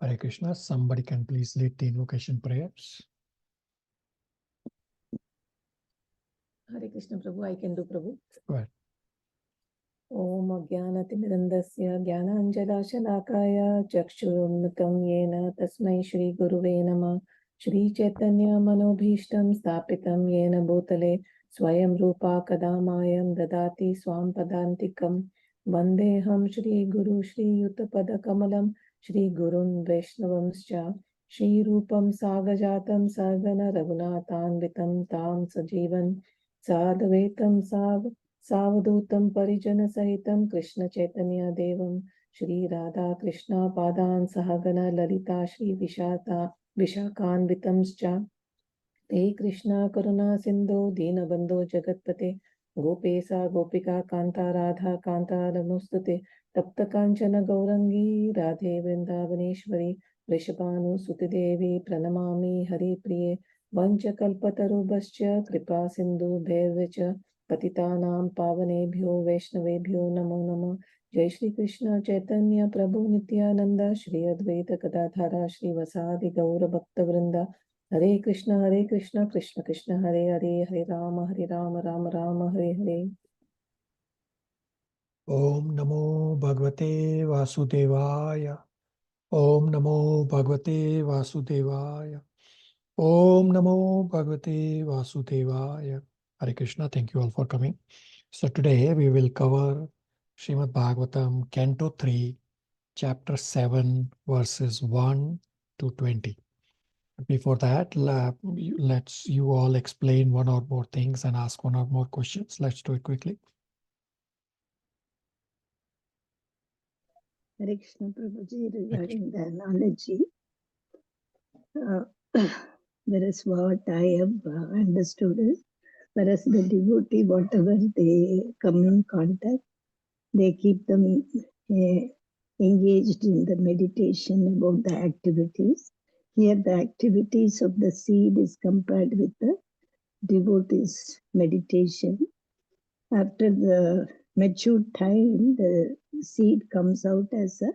Hare Krishna. Somebody can please lead the invocation prayers. Hare Krishna Prabhu, I can do Prabhu. Go ahead. Om Ajnanatimidandasya Jnananjalakaya Chakshurunmitam Yena Tasmai Shri Guruve Namah Shri Chaitanya Manobhishtam Stapitam Yena Bhutale Swayam Rupa Kadamayam Dadati Swam Padantikam Vandeham Shri Guru Shri Yuttapada Kamalam Shri Gurun Vaishnavamscha Shri Rupam Sagajatam Sarvana Raghunathanvitam Tam Sajivan Sadhvetam Savadutam Parijana Sahitam Krishna Chaitanya Devam Shri Radha Krishna Padan Sahagana Lalita Shri Vishakan Vitamscha Te Krishna Karuna Sindhu Dina Bandhu Jagatpate Gopesa Gopika Kanta Radha Kanta Namostate Tapta Kanchana Gaurangi Radhe Vrindavaneshwari Vrishabhanu Suti Devi Pranamami Hari Priye Vanchakalpatarubhascha Kripa Sindhu Bhairvacha Patitanam Pavanebhyo Vaishnavebhyo Namo Namo Jai Shri Krishna Chaitanya Prabhu Nityananda Shri Advaita Gadadhara Shri Vasadi Gaura Bhakta Vrinda Hare Krishna Krishna Krishna Hare Hare Hare Rama Rama Rama Hare Hare. Om Namo Bhagavate Vasudevaya. Om Namo Bhagavate Vasudevaya. Om Namo Bhagavate Vasudevaya. Hare Krishna. Thank you all for coming. So today we will cover Srimad Bhagavatam, Canto 3, Chapter 7, verses 1 to 20. Before that, let's you all explain one or more things and ask one or more questions. Let's do it quickly. Hare Krishna Prabhuji, regarding the analogy, whereas what I have understood is, whereas the devotee, whatever they come in contact, they keep them engaged in the meditation about the activities. Here the activities of the seed is compared with the devotee's meditation. After the mature time, the seed comes out as a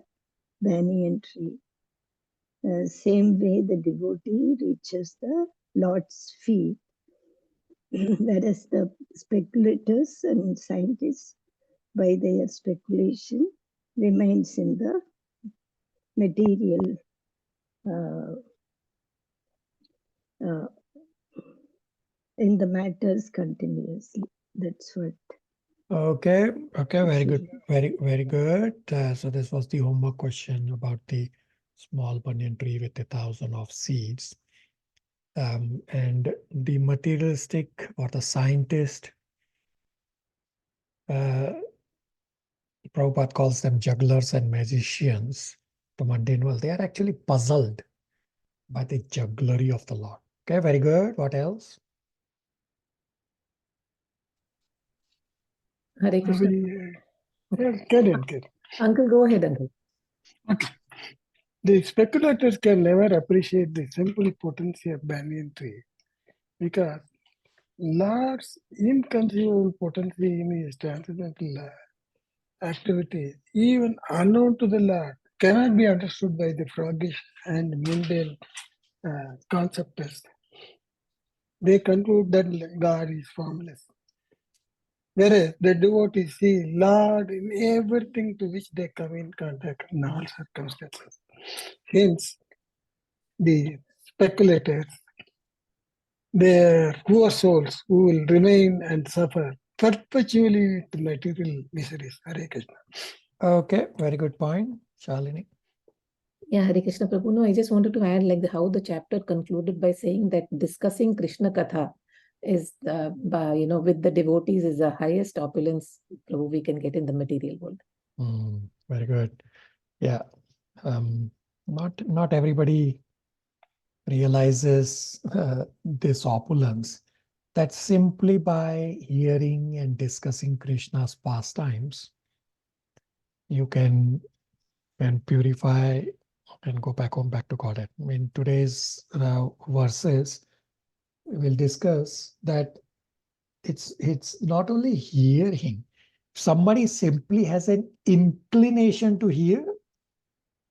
banyan tree. Same way the devotee reaches the Lord's feet, whereas the speculators and scientists, by their speculation, remains in the material in the matters continuously. That's what. Okay, very good. Very good. So this was the homework question about the small banyan tree with 1,000 of seeds. And the materialistic or the scientist, Prabhupada calls them jugglers and magicians, the mundane world. They are actually puzzled by the jugglery of the Lord. Okay, very good. What else? Hare Krishna. Get. Uncle, go ahead, Uncle. Okay. The speculators can never appreciate the simple potency of banyan tree because Lord's inconceivable potency in his transcendental activity, even unknown to the Lord, cannot be understood by the froggish and mundane conceptists. They conclude that God is formless. Whereas the devotees see Lord in everything to which they come in contact in all circumstances. Hence, the speculators, their poor souls who will remain and suffer perpetually with material miseries. Hare Krishna. Okay, very good point. Shalini. Yeah, Hare Krishna Prabhu. No, I just wanted to add how the chapter concluded by saying that discussing Krishna Katha is, with the devotees is the highest opulence Prabhu we can get in the material world. Very good. Yeah. Not everybody realizes this opulence, that simply by hearing and discussing Krishna's pastimes, you can purify and go back to Godhead. In today's verses, we'll discuss that it's not only hearing. Somebody simply has an inclination to hear,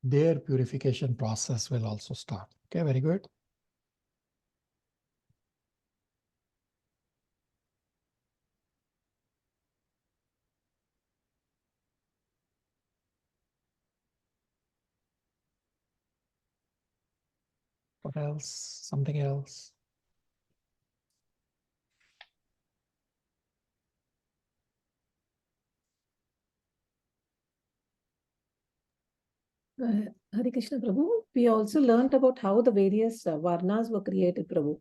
their purification process will also start. Okay, very good. What else? Something else? Hare Krishna Prabhu, we also learnt about how the various Varnas were created, Prabhu.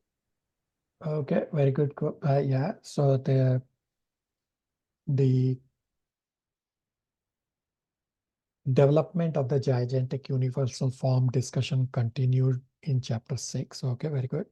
Okay, very good. Yeah, so the development of the gigantic universal form discussion continued in chapter 6. Okay, very good.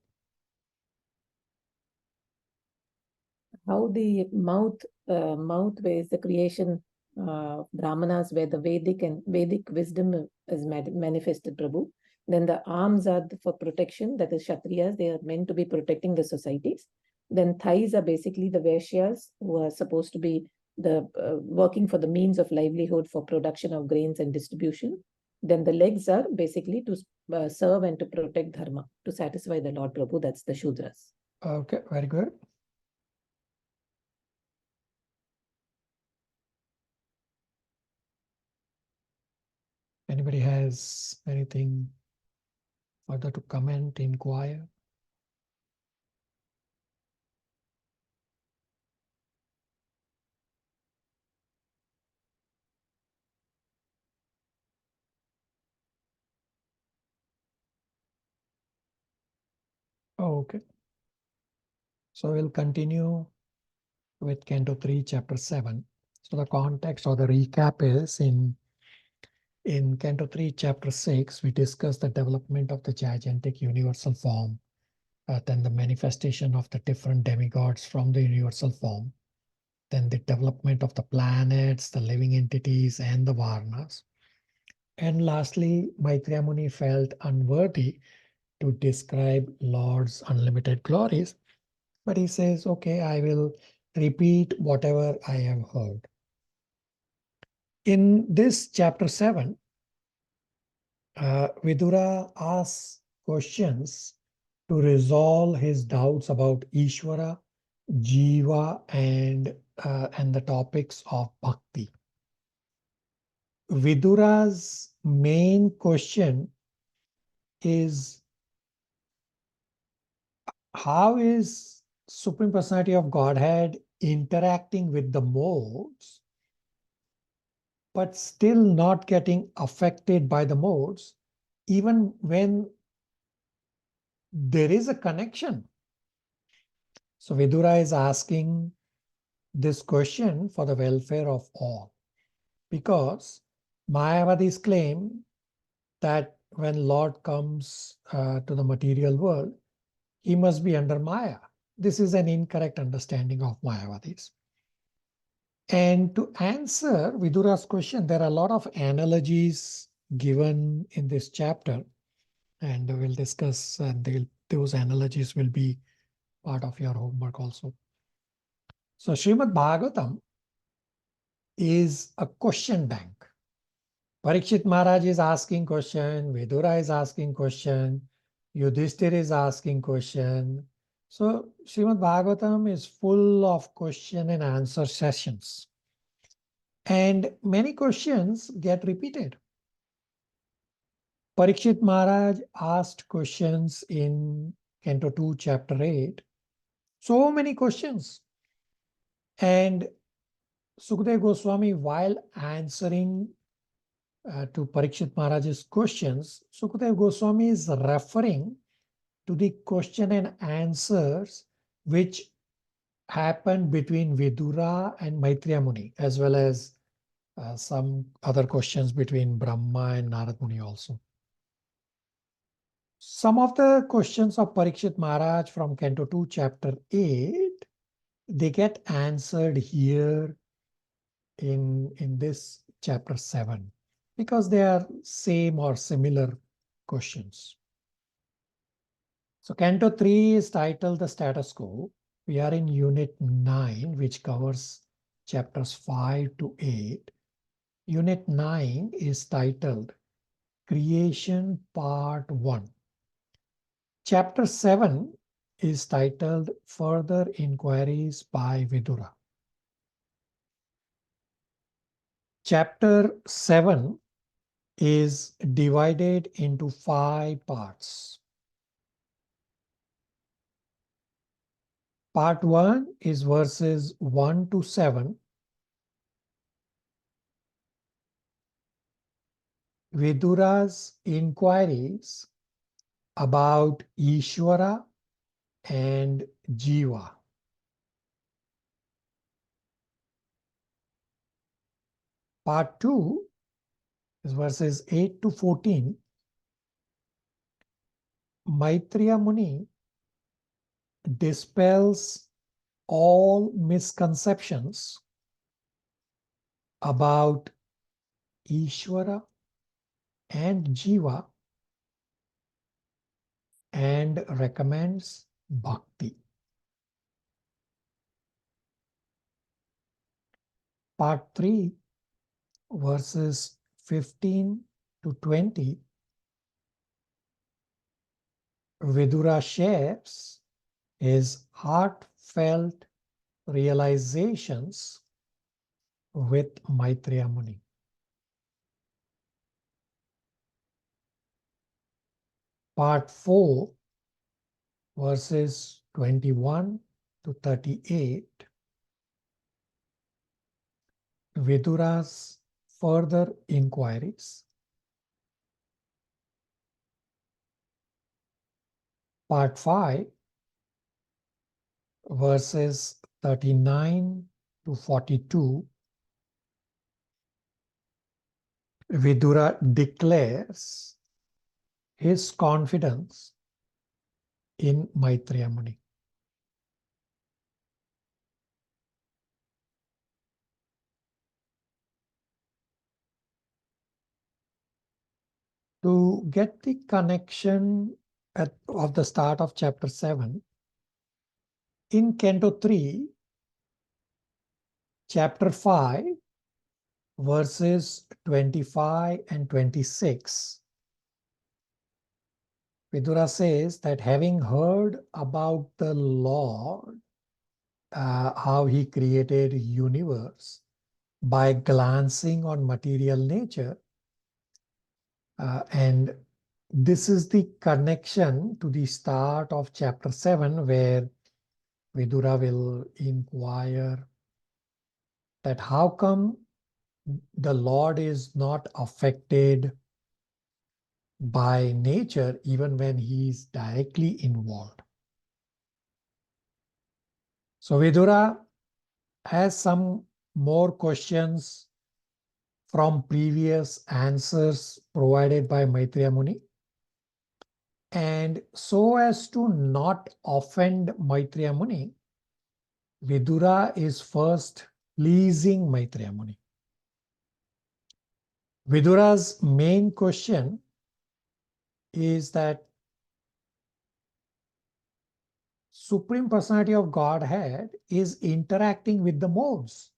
How the mouth ways the creation brahmanas, where the Vedic wisdom is manifested, Prabhu. Then the arms are for protection, that is Kshatriyas, they are meant to be protecting the societies. Then thighs are basically the Vaishyas, who are supposed to be the working for the means of livelihood for production of grains and distribution. Then the legs are basically to serve and to protect dharma, to satisfy the Lord Prabhu, that's the Shudras. Okay, very good. Anybody has anything further to comment, inquire? Oh, okay. So we'll continue with Canto 3, Chapter 7. So the context or the recap is in Canto 3, Chapter 6, we discussed the development of the gigantic universal form, then the manifestation of the different demigods from the universal form, then the development of the planets, the living entities, and the Varnas. And lastly, Maitreya Muni felt unworthy to describe Lord's unlimited glories, but he says, okay, I will repeat whatever I have heard. In this chapter 7, Vidura asks questions to resolve his doubts about Isvara, jiva, and the topics of bhakti. Vidura's main question is, how is Supreme Personality of Godhead interacting with the modes, but still not getting affected by the modes, even when there is a connection? So Vidura is asking this question for the welfare of all, because Mayavadis claim that when Lord comes to the material world, he must be under Maya. This is an incorrect understanding of Mayavadis. And to answer Vidura's question, there are a lot of analogies given in this chapter, and we'll discuss, and those analogies will be part of your homework also. So Srimad Bhagavatam is a question bank. Parikshit Maharaj is asking question, Vidura is asking question, Yudhishthir is asking question. So Srimad Bhagavatam is full of question and answer sessions. And many questions get repeated. Parikshit Maharaj asked questions in Canto 2, Chapter 8. So many questions. And Sukadeva Goswami, while answering to Parikshit Maharaj's questions, Sukadeva Goswami is referring to the question and answers which happened between Vidura and Maitreya Muni, as well as some other questions between Brahma and Narad Muni also. Some of the questions of Parikshit Maharaj from Canto 2, Chapter 8, they get answered here in this Chapter 7, because they are same or similar questions. So Canto 3 is titled The Status Quo. We are in Unit 9, which covers Chapters 5 to 8. Unit 9 is titled Creation Part 1. Chapter 7 is titled Further Inquiries by Vidura. Chapter 7 is divided into 5 parts. Part 1 is verses 1 to 7. Vidura's inquiries about Isvara and jiva. Part 2 is verses 8 to 14. Maitreya Muni dispels all misconceptions about Isvara and jiva and recommends bhakti. Part 3, verses 15 to 20, Vidura shares his heartfelt realizations with Maitreya Muni. Part 4, verses 21 to 38, Vidura's further inquiries. Part 5, verses 39 to 42, Vidura declares his confidence in Maitreya Muni. To get the connection of the start of chapter 7, in Canto 3, chapter 5, verses 25 and 26, Vidura says that having heard about the Lord, how he created universe by glancing on material nature, and this is the connection to the start of chapter 7, where Vidura will inquire that how come the Lord is not affected by nature even when he is directly involved. So Vidura has some more questions from previous answers provided by Maitreya Muni. And so as to not offend Maitreya Muni, Vidura is first pleasing Maitreya Muni. Vidura's main question is that Supreme Personality of Godhead is interacting with the modes.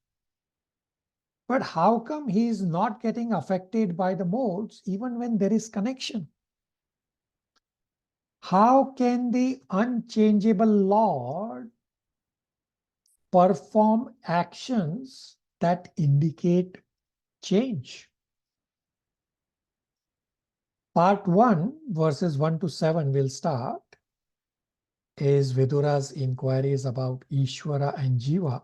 But how come he is not getting affected by the modes even when there is connection? How can the unchangeable Lord perform actions that indicate change? Part 1, verses 1 to 7 will start, is Vidura's inquiries about Isvara and jiva.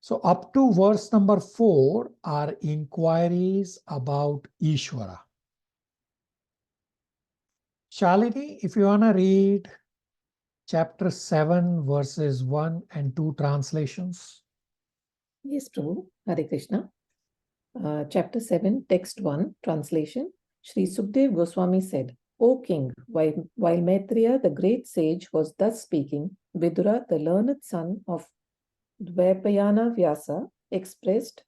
So up to verse number 4 are inquiries about Isvara. Shalini, if you want to read chapter 7, verses 1 and 2 translations. Yes, Prabhu. Hare Krishna. Chapter 7, text 1, translation. Shri Sukdev Goswami said, O king, while Maitreya, the great sage, was thus speaking, Vidura, the learned son of Dvaipayana Vyasa, expressed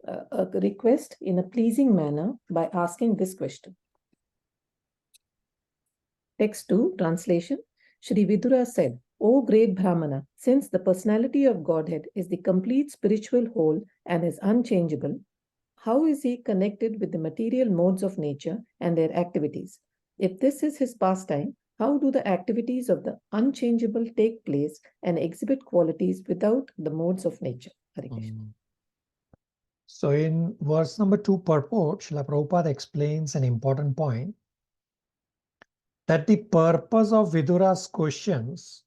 a request in a pleasing manner by asking this question. Text 2, translation. Shri Vidura said, O great Brahmana, since the personality of Godhead is the complete spiritual whole and is unchangeable, how is he connected with the material modes of nature and their activities? If this is his pastime, how do the activities of the unchangeable take place and exhibit qualities without the modes of nature? Hare Krishna. So in verse number 2 purport, Srila Prabhupada explains an important point, that the purpose of Vidura's questions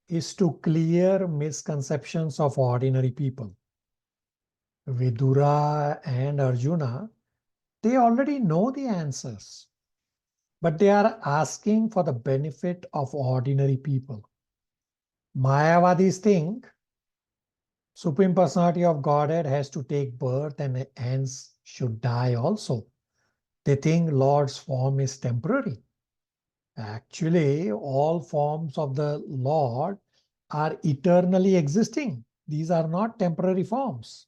is to clear misconceptions of ordinary people. Vidura and Arjuna, they already know the answers, but they are asking for the benefit of ordinary people. Mayavadis think Supreme Personality of Godhead has to take birth and hence should die also. They think Lord's form is temporary. Actually, all forms of the Lord are eternally existing. These are not temporary forms.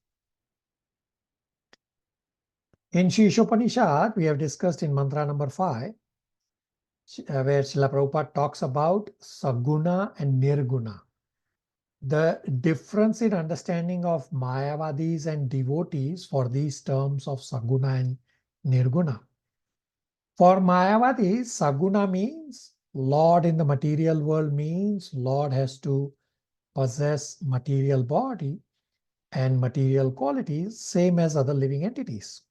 In Shishopanishad, we have discussed in mantra number 5, where Srila Prabhupada talks about Saguna and Nirguna. The difference in understanding of Mayavadis and devotees for these terms of Saguna and Nirguna. For Mayavadis, Saguna means Lord in the material world means Lord has to possess material body and material qualities, same as other living entities.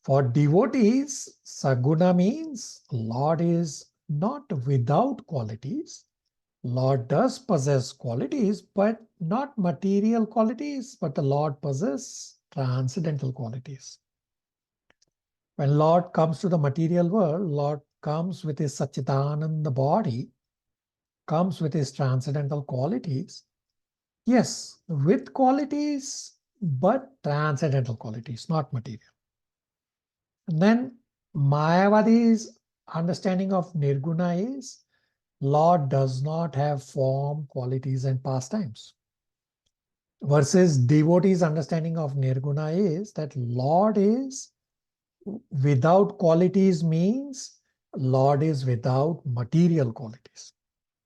For devotees, Saguna means Lord is not without qualities. Lord does possess qualities, but not material qualities, but the Lord possesses transcendental qualities. When Lord comes to the material world, Lord comes with his Satchitananda body, comes with his transcendental qualities. Yes, with qualities, but transcendental qualities, not material. And then Mayavadi's understanding of Nirguna is Lord does not have form, qualities, and pastimes. Versus devotees' understanding of Nirguna is that Lord is without qualities means Lord is without material qualities.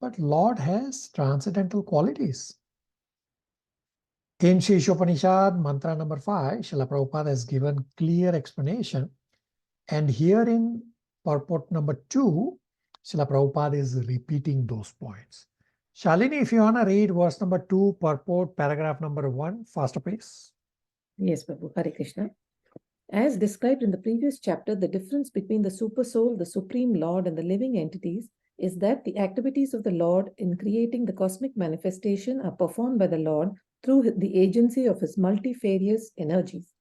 But Lord has transcendental qualities. In Shishopanishad, mantra number 5, Srila Prabhupada has given clear explanation. And here in purport number 2, Srila Prabhupada is repeating those points. Shalini, if you want to read verse number 2, purport, paragraph number 1, faster please. Yes, Prabhu. Hare Krishna. As described in the previous chapter, the difference between the super soul, the supreme Lord, and the living entities is that the activities of the Lord in creating the cosmic manifestation are performed by the Lord through the agency of his multifarious energies.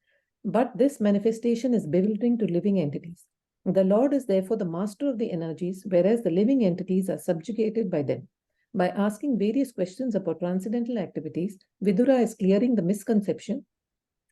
But this manifestation is bewildering to living entities. The Lord is therefore the master of the energies, whereas the living entities are subjugated by them. By asking various questions about transcendental activities, Vidura is clearing the misconception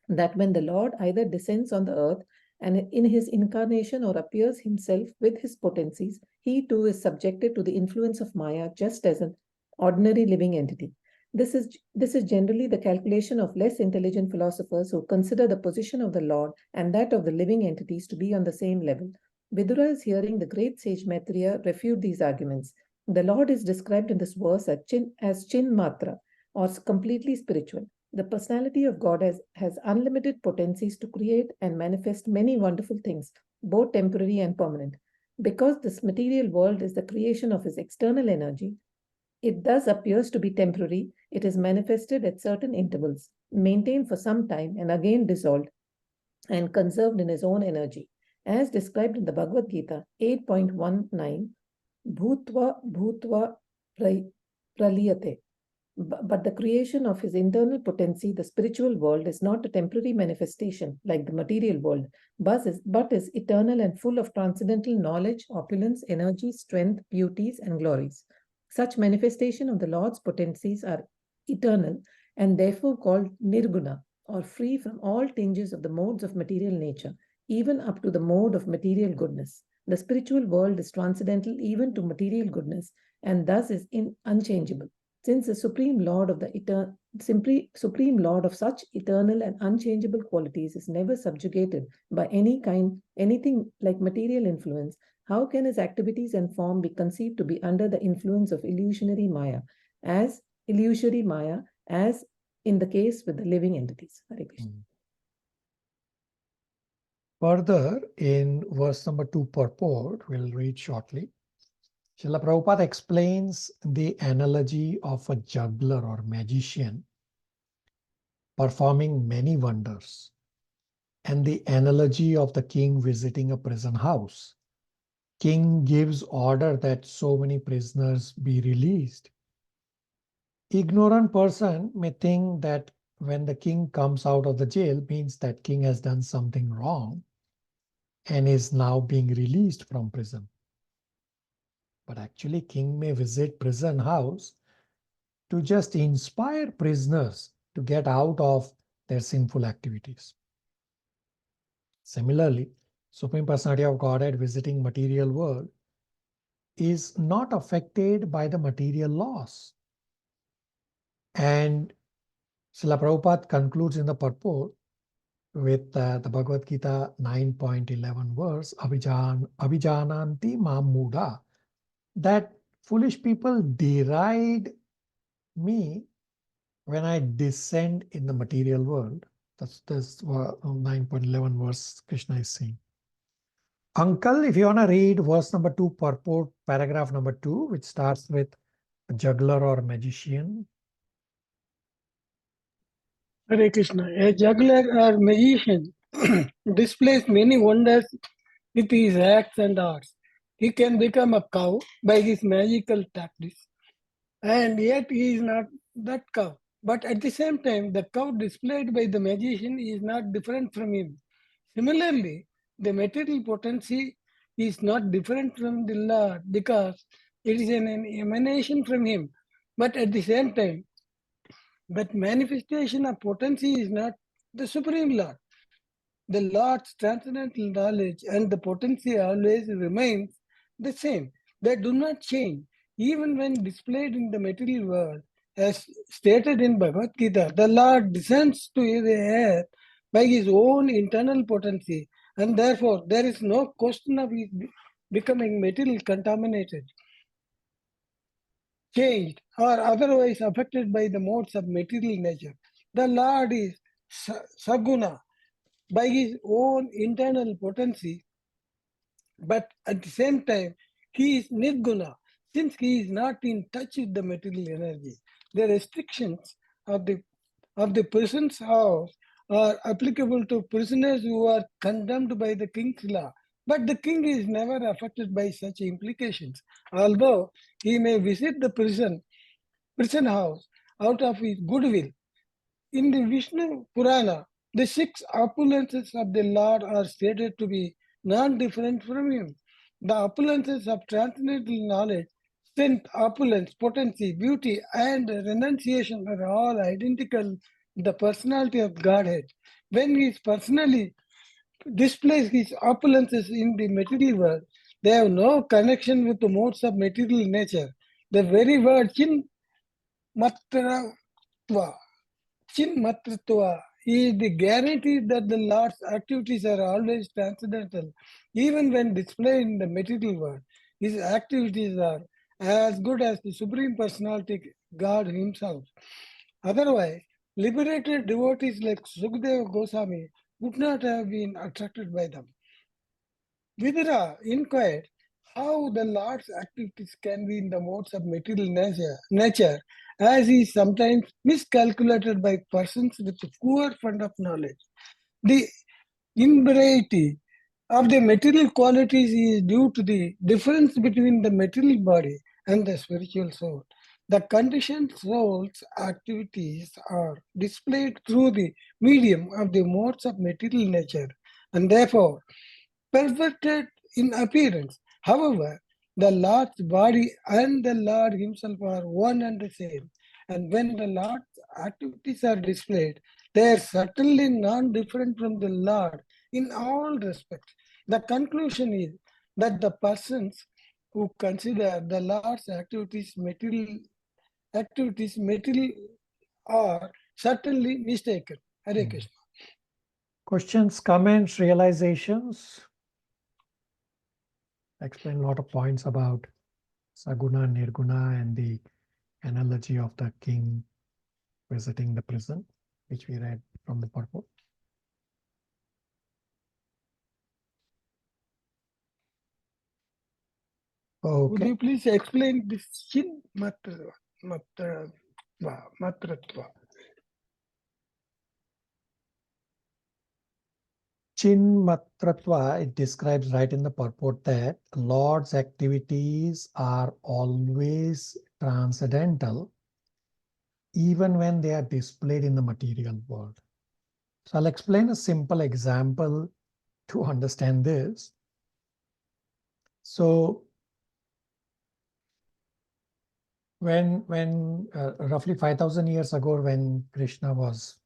that when the Lord either descends on the earth and in his incarnation or appears himself with his potencies, he too is subjected to the influence of Maya just as an ordinary living entity. This is generally the calculation of less intelligent philosophers who consider the position of the Lord and that of the living entities to be on the same level. Vidura is hearing the great sage Maitreya refute these arguments. The Lord is described in this verse as Chin Matra, or completely spiritual. The personality of God has unlimited potencies to create and manifest many wonderful things, both temporary and permanent. Because this material world is the creation of his external energy, it thus appears to be temporary. It is manifested at certain intervals, maintained for some time, and again dissolved and conserved in his own energy. As described in the Bhagavad Gita 8.19, Bhutva Praliyate. But the creation of his internal potency, the spiritual world, is not a temporary manifestation like the material world, but is eternal and full of transcendental knowledge, opulence, energy, strength, beauties, and glories. Such manifestation of the Lord's potencies are eternal and therefore called nirguna, or free from all tinges of the modes of material nature, even up to the mode of material goodness. The spiritual world is transcendental even to material goodness and thus is unchangeable. Since the Supreme Lord of Supreme Lord of such eternal and unchangeable qualities is never subjugated by anything like material influence, how can his activities and form be conceived to be under the influence of illusory Maya, as in the case with the living entities? Hare Krishna. Further, in verse number 2 purport, we'll read shortly. Srila Prabhupada explains the analogy of a juggler or magician performing many wonders, and the analogy of the king visiting a prison house. King gives order that so many prisoners be released. Ignorant person may think that when the king comes out of the jail means that king has done something wrong and is now being released from prison. But actually, king may visit prison house to just inspire prisoners to get out of their sinful activities. Similarly, Supreme Personality of Godhead visiting material world is not affected by the material laws. And Srila Prabhupada concludes in the purport with the Bhagavad Gita 9.11 verse, Abhijananti Mamuda, that foolish people deride me when I descend in the material world. That's 9.11 verse Krishna is saying. Uncle, if you want to read verse number 2 purport, paragraph number 2, which starts with a juggler or magician. Hare Krishna. A juggler or magician displays many wonders with his acts and arts. He can become a cow by his magical tactics, and yet he is not that cow. But at the same time, the cow displayed by the magician is not different from him. Similarly, the material potency is not different from the Lord because it is an emanation from him. But at the same time, that manifestation of potency is not the Supreme Lord. The Lord's transcendental knowledge and the potency always remains the same. They do not change. Even when displayed in the material world, as stated in Bhagavad Gita, the Lord descends to the earth by his own internal potency, and therefore there is no question of his becoming material contaminated, changed, or otherwise affected by the modes of material nature. The Lord is Saguna by his own internal potency, but at the same time, he is Nirguna, since he is not in touch with the material energy. The restrictions of the prison's house are applicable to prisoners who are condemned by the king's law. But the king is never affected by such implications, although he may visit the prison house out of his goodwill. In the Vishnu Purana, the 6 opulences of the Lord are stated to be non-different from him. The opulences of transcendental knowledge, strength, opulence, potency, beauty, and renunciation are all identical in the personality of Godhead. When he personally displays his opulences in the material world, they have no connection with the modes of material nature. The very word chin matratva, chin matratva, is the guarantee that the Lord's activities are always transcendental. Even when displayed in the material world, his activities are as good as the Supreme Personality God himself. Otherwise, liberated devotees like Sukadeva Goswami would not have been attracted by them. Vidura inquired how the Lord's activities can be in the modes of material nature, as is sometimes miscalculated by persons with poor fund of knowledge. The invariety of the material qualities is due to the difference between the material body and the spiritual soul. The conditioned soul's activities are displayed through the medium of the modes of material nature, and therefore perfected in appearance. However, the Lord's body and the Lord himself are one and the same. And when the Lord's activities are displayed, they are certainly non-different from the Lord in all respects. The conclusion is that the persons who consider the Lord's activities material are certainly mistaken. Hare Krishna. Questions, comments, realizations? Explain a lot of points about Saguna, Nirguna, and the analogy of the king visiting the prison, which we read from the purport. Would Okay. you please explain this chin matratva? Chinmatratva, it describes right in the purport that Lord's activities are always transcendental, even when they are displayed in the material world. So I'll explain a simple example to understand this. So when roughly 5,000 years ago, when Krishna was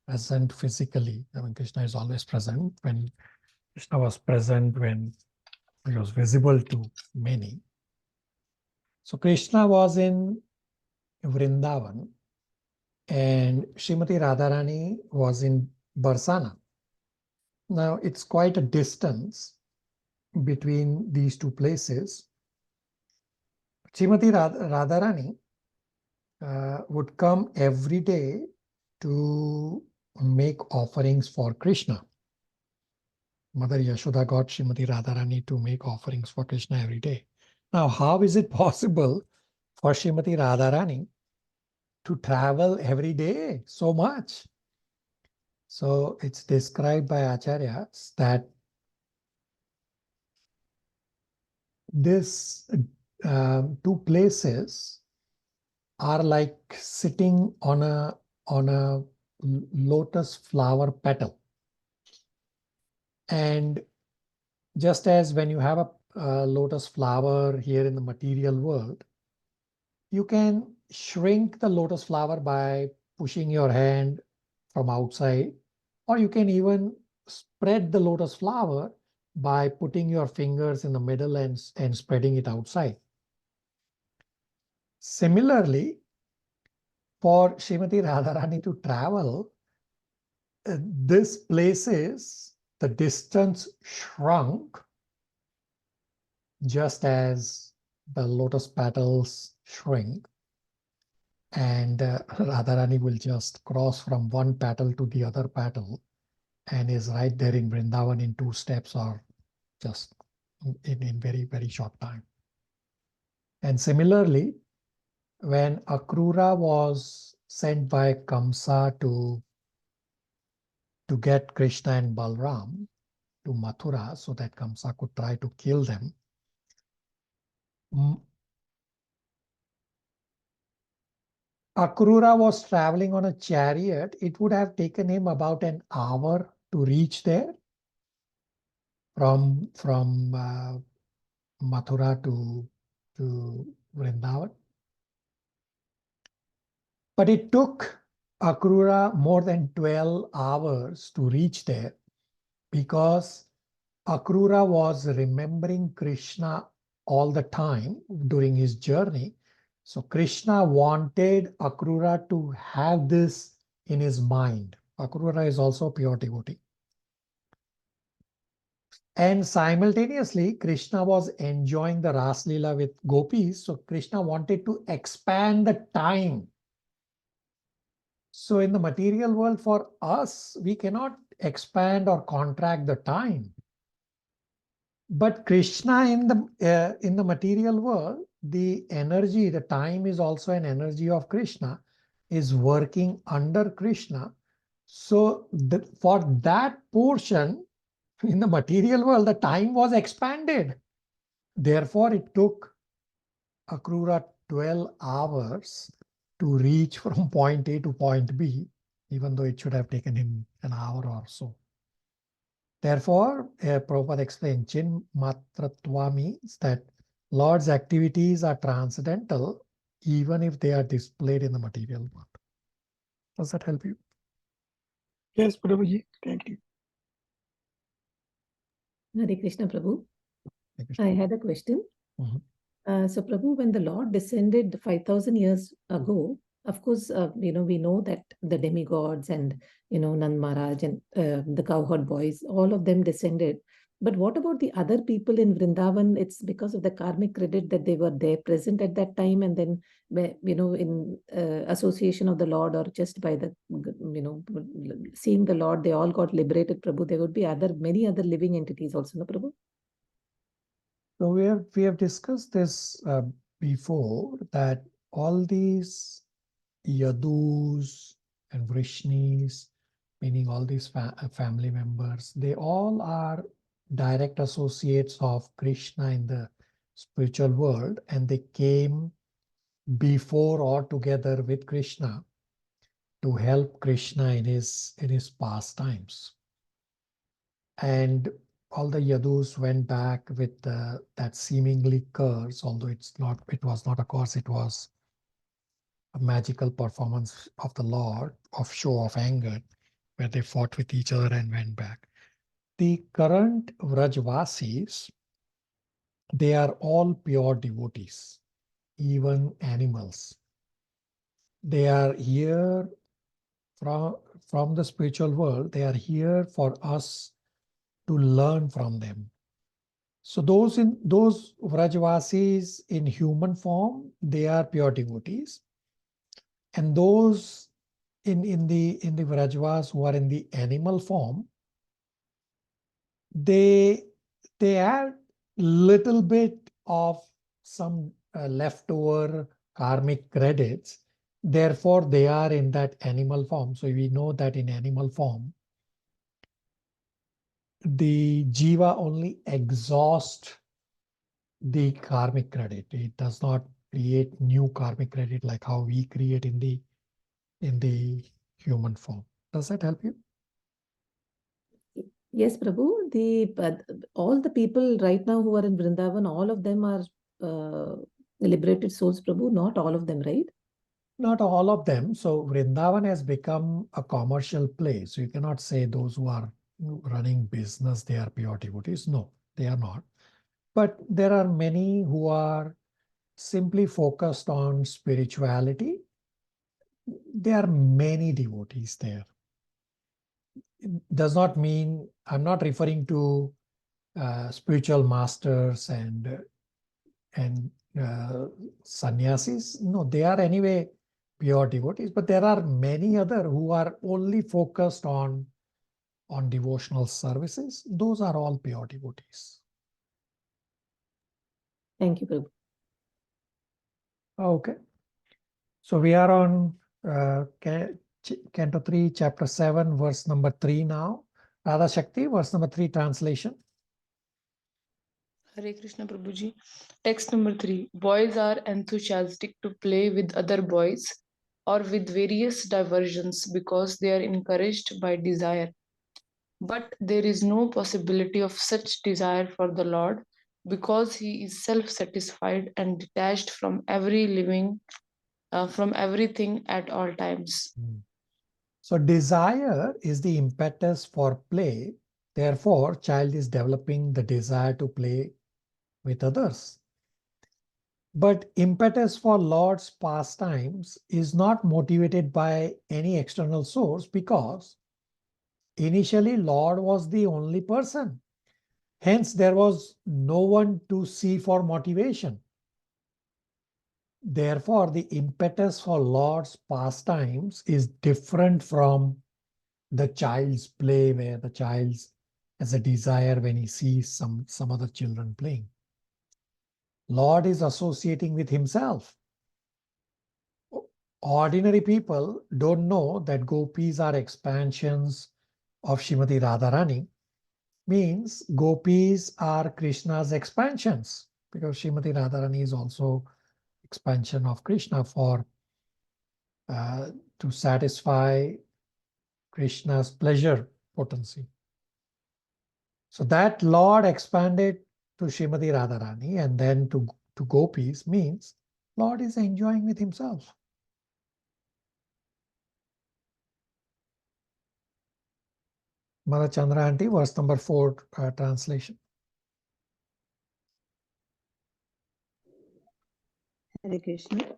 present physically, I mean, Krishna is always present. When Krishna was present, when he was visible to many. So Krishna was in Vrindavan and Srimati Radharani was in Barsana. Now it's quite a distance between these two places. Srimati Radharani would come every day to make offerings for Krishna. Mother Yashoda got Srimati Radharani to make offerings for Krishna every day. Now, how is it possible for Srimati Radharani to travel every day so much? So it's described by Acharyas that this two places are like sitting on a lotus flower petal. And just as when you have a lotus flower here in the material world, you can shrink the lotus flower by pushing your hand from outside, or you can even spread the lotus flower by putting your fingers in the middle and spreading it outside. Similarly, for Srimati Radharani to travel, this places, the distance shrunk just as the lotus petals shrink. And Radharani will just cross from one petal to the other petal and is right there in Vrindavan in 2 steps or just in very, very short time. And similarly, when Akrura was sent by Kamsa to get Krishna and Balram to Mathura so that Kamsa could try to kill them, Akrura was traveling on a chariot. It would have taken him about an hour to reach there from Mathura to Vrindavan. But it took Akrura more than 12 hours to reach there because Akrura was remembering Krishna all the time during his journey. So Krishna wanted Akrura to have this in his mind. Akrura is also a pure devotee. And simultaneously, Krishna was enjoying the Ras Leela with gopis. So Krishna wanted to expand the time. So in the material world, for us, we cannot expand or contract the time. But Krishna in the material world, the energy, the time is also an energy of Krishna, is working under Krishna. So for that portion in the material world, the time was expanded. Therefore, it took Akrura 12 hours to reach from point A to point B, even though it should have taken him an hour or so. Therefore, Prabhupada explained, Chin Matratva means that Lord's activities are transcendental, even if they are displayed in the material world. Does that help you? Yes, Prabhuji. Thank you. Hare Krishna, Prabhu. Hare Krishna. I had a question. Mhm. So, Prabhu, when the Lord descended 5,000 years ago, of course, we know that the demigods and, Nand Maharaj and the cowherd boys, all of them descended. But what about the other people in Vrindavan? It's because of the karmic credit that they were there present at that time, and then, in association of the Lord, or just by the, seeing the Lord, they all got liberated, Prabhu. There would be many other living entities also, no, Prabhu? So we have discussed this before, that all these Yadus and Vrishnis, meaning all these family members, they all are direct associates of Krishna in the spiritual world, and they came before or together with Krishna to help Krishna in his pastimes. And all the Yadus went back with that seemingly curse, although it was not a curse, it was a magical performance of the Lord of show of anger, where they fought with each other and went back. The current Vrajvasis, they are all pure devotees, even animals. They are here from the spiritual world. They are here for us to learn from them. So those Vrajvasis in human form, they are pure devotees. And those in the Vrajvas who are in the animal form, they add little bit of some leftover karmic credits. Therefore, they are in that animal form. So we know that in animal form, the jiva only exhausts the karmic credit. It does not create new karmic credit like how we create in the human form. Does that help you? Yes, Prabhu. All the people right now who are in Vrindavan, all of them are liberated souls, Prabhu. Not all of them, right? Not all of them. So Vrindavan has become a commercial place. So you cannot say those who are running business, they are pure devotees. No, they are not. But there are many who are simply focused on spirituality. There are many devotees there. It does not mean, I'm not referring to spiritual masters and sannyasis. No, they are anyway pure devotees, but there are many other who are only focused on devotional services. Those are all pure devotees. Thank you, Prabhu. Okay. So we are on Canto 3, Chapter 7, verse number 3 now. Radha Shakti, verse number 3, translation. Hare Krishna Prabhuji. Text number 3. Boys are enthusiastic to play with other boys or with various diversions because they are encouraged by desire. But there is no possibility of such desire for the Lord because he is self-satisfied and detached from everything at all times. So desire is the impetus for play. Therefore, child is developing the desire to play with others. But impetus for Lord's pastimes is not motivated by any external source, because initially Lord was the only person. Hence, there was no one to see for motivation. Therefore, the impetus for Lord's pastimes is different from the child's play, where the child has a desire when he sees some other children playing. Lord is associating with himself. Ordinary people don't know that gopis are expansions of Srimati Radharani. Means gopis are Krishna's expansions, because Srimati Radharani is also expansion of Krishna to satisfy Krishna's pleasure potency. So that Lord expanded to Srimati Radharani and then to gopis means Lord is enjoying with himself. Mother Chandra Aunty, verse number 4, translation. Hare Krishna.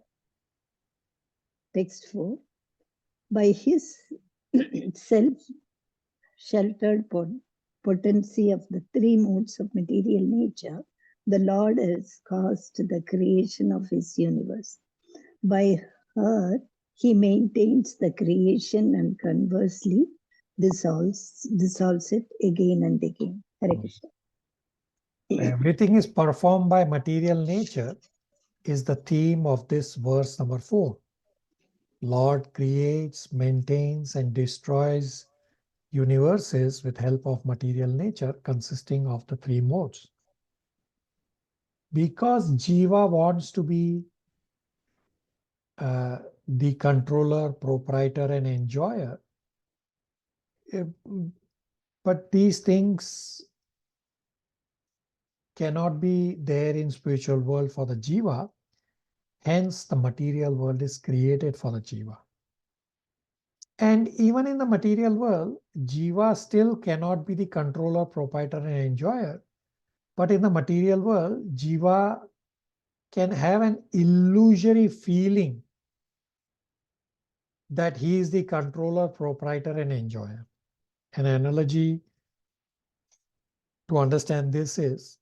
Text 4. By his self-sheltered potency of the three modes of material nature, the Lord has caused the creation of his universe. By her, he maintains the creation and conversely dissolves it again and again. Hare Krishna. Everything is performed by material nature is the theme of this verse number 4. Lord creates, maintains, and destroys universes with help of material nature consisting of the 3 modes. Because jiva wants to be the controller, proprietor, and enjoyer, but these things cannot be there in spiritual world for the jiva. Hence, the material world is created for the jiva. And even in the material world, jiva still cannot be the controller, proprietor, and enjoyer. But in the material world, jiva can have an illusory feeling that he is the controller, proprietor, and enjoyer. An analogy to understand this is,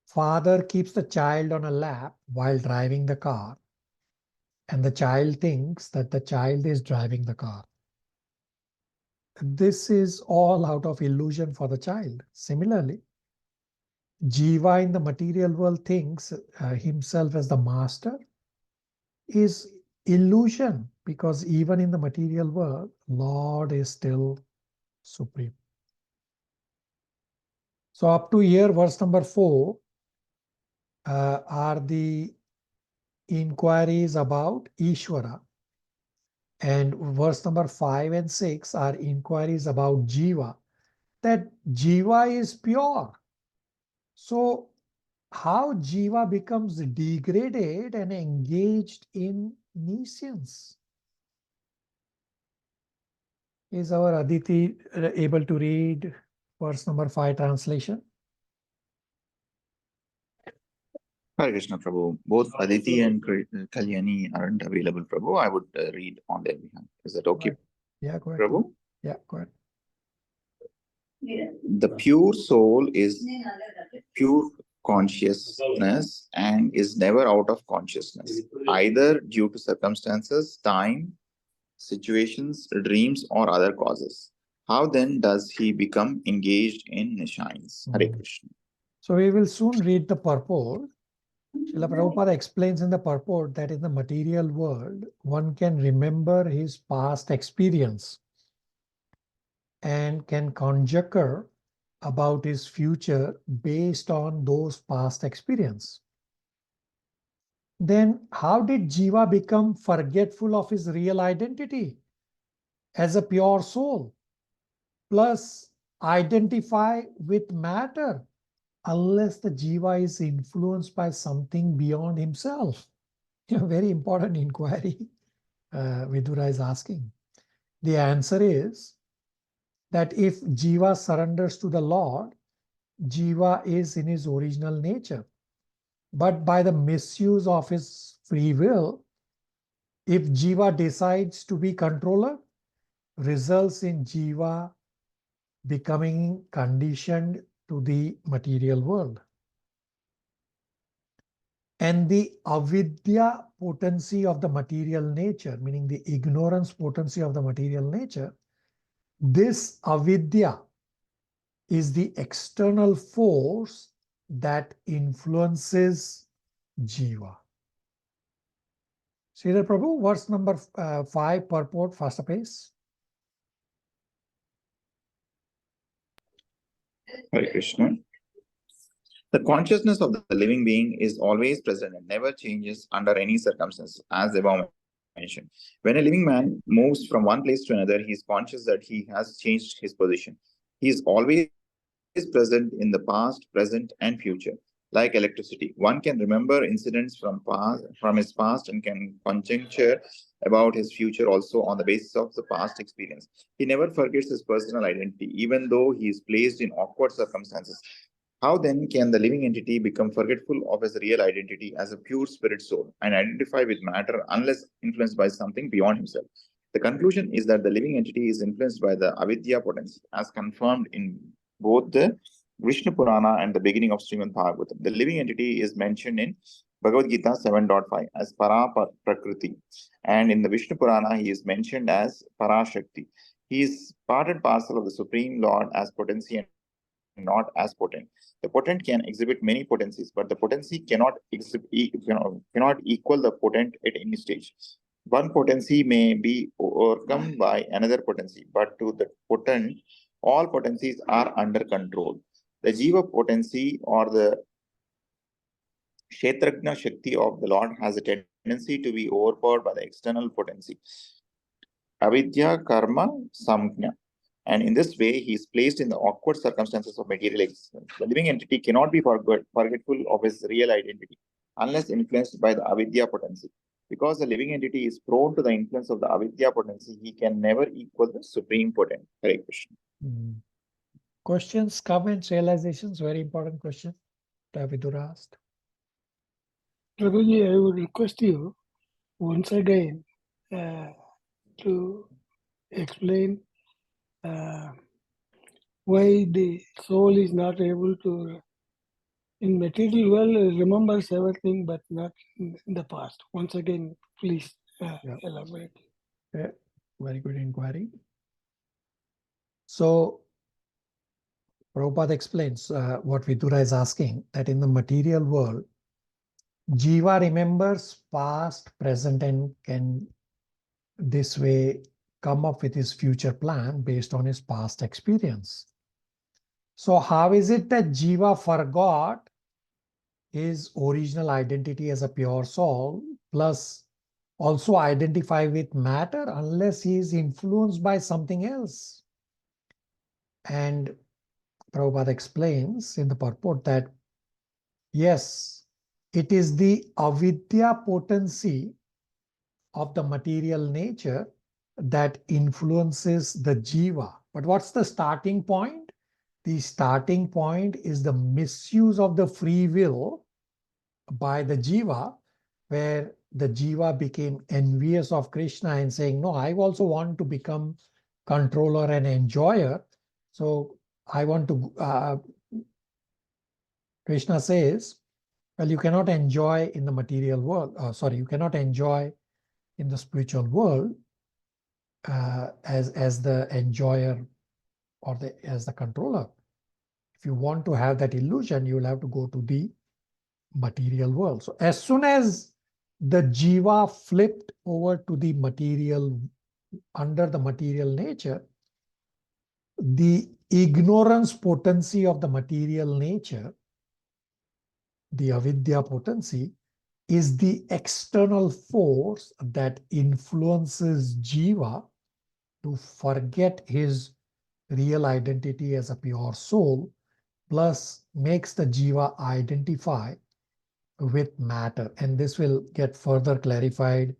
father keeps the child on a lap while driving the car, and the child thinks that the child is driving the car. This is all out of illusion for the child. Similarly, jiva in the material world thinks himself as the master is illusion, because even in the material world, Lord is still supreme. So up to here, verse number 4 are the inquiries about Isvara. And verse number 5 and 6 are inquiries about jiva, that jiva is pure. So how jiva becomes degraded and engaged in nescience? Is our Aditi able to read verse number 5 translation? Hare Krishna, Prabhu. Both Aditi and Kalyani aren't available, Prabhu. I would read on their behalf. Is that okay? Yeah, go ahead. Prabhu? Yeah, go ahead. The pure soul is pure consciousness and is never out of consciousness, either due to circumstances, time, situations, dreams, or other causes. How then does he become engaged in nescience? Hare Krishna. So we will soon read the purport. Srila Prabhupada explains in the purport that in the material world, one can remember his past experience and can conjecture about his future based on those past experience. Then how did jiva become forgetful of his real identity as a pure soul, plus identify with matter, unless the jiva is influenced by something beyond himself? Very important inquiry Vidura is asking. The answer is that if jiva surrenders to the Lord, jiva is in his original nature. But by the misuse of his free will, if jiva decides to be controller, results in jiva becoming conditioned to the material world. And the avidya potency of the material nature, meaning the ignorance potency of the material nature, this avidya is the external force that influences jiva. Sridhar Prabhu, verse number 5, purport, faster pace. Hare Krishna. The consciousness of the living being is always present and never changes under any circumstances, as above mentioned. When a living man moves from one place to another, he is conscious that he has changed his position. He is always present in the past, present, and future. Like electricity, one can remember incidents from his past and can conjecture about his future also on the basis of the past experience. He never forgets his personal identity, even though he is placed in awkward circumstances. How then can the living entity become forgetful of his real identity as a pure spirit soul and identify with matter unless influenced by something beyond himself? The conclusion is that the living entity is influenced by the avidya potency, as confirmed in both the Vishnu Purana and the beginning of Srimad Bhagavatam. The living entity is mentioned in Bhagavad Gita 7.5 as Para Prakriti, and in the Vishnu Purana he is mentioned as Parashakti. He is part and parcel of the Supreme Lord as potency and not as potent. The potent can exhibit many potencies, but the potency cannot cannot equal the potent at any stage. One potency may be overcome by another potency, but to the potent, all potencies are under control. The jiva potency or the Kshetrajna Shakti of the Lord has a tendency to be overpowered by the external potency, avidya, karma, samjna. And in this way, he is placed in the awkward circumstances of material existence. The living entity cannot be forgetful of his real identity unless influenced by the avidya potency. Because the living entity is prone to the influence of the avidya potency, he can never equal the supreme potent. Hare Krishna. Questions, comments, realizations? Very important question that Vidura asked. Prabhuji, I would request you once again to explain why the soul is not able to, in material world, remembers everything but not in the past. Once again, please elaborate. Yeah, very good inquiry. So, Prabhupada explains what Vidura is asking, that in the material world, jiva remembers past, present, and can this way come up with his future plan based on his past experience. So how is it that jiva forgot his original identity as a pure soul, plus also identify with matter unless he is influenced by something else? And Prabhupada explains in the purport that yes, it is the avidya potency of the material nature that influences the jiva. But what's the starting point? The starting point is the misuse of the free will by the jiva, where the jiva became envious of Krishna and saying, no, I also want to become controller and enjoyer. So I want to, Krishna says, well, you cannot enjoy in the material world. You cannot enjoy in the spiritual world as the enjoyer or as the controller. If you want to have that illusion, you will have to go to the material world. So as soon as the jiva flipped over to the material, under the material nature, the ignorance potency of the material nature, the avidya potency, is the external force that influences jiva to forget his real identity as a pure soul, plus makes the jiva identify with matter. And this will get further clarified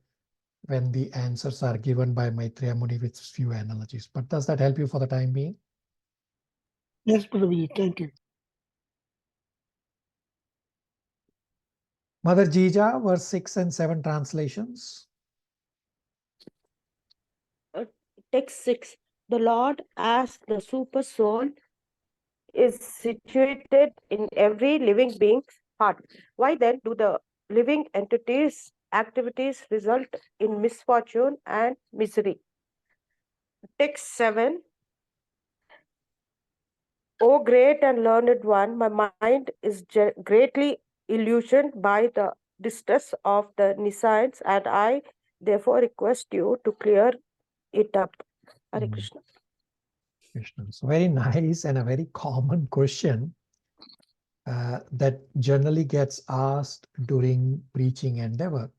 when the answers are given by Maitreya Muni with few analogies. But does that help you for the time being? Yes, Prabhuji, thank you. Mother Jija, verse 6 and 7 translations. Text 6. The Lord as the super soul is situated in every living being's heart. Why then do the living entities' activities result in misfortune and misery? Text 7. O great and learned one, my mind is greatly illusioned by the distress of the nescience, and I therefore request you to clear it up. Hare Krishna. Krishna. So very nice and a very common question that generally gets asked during preaching endeavor.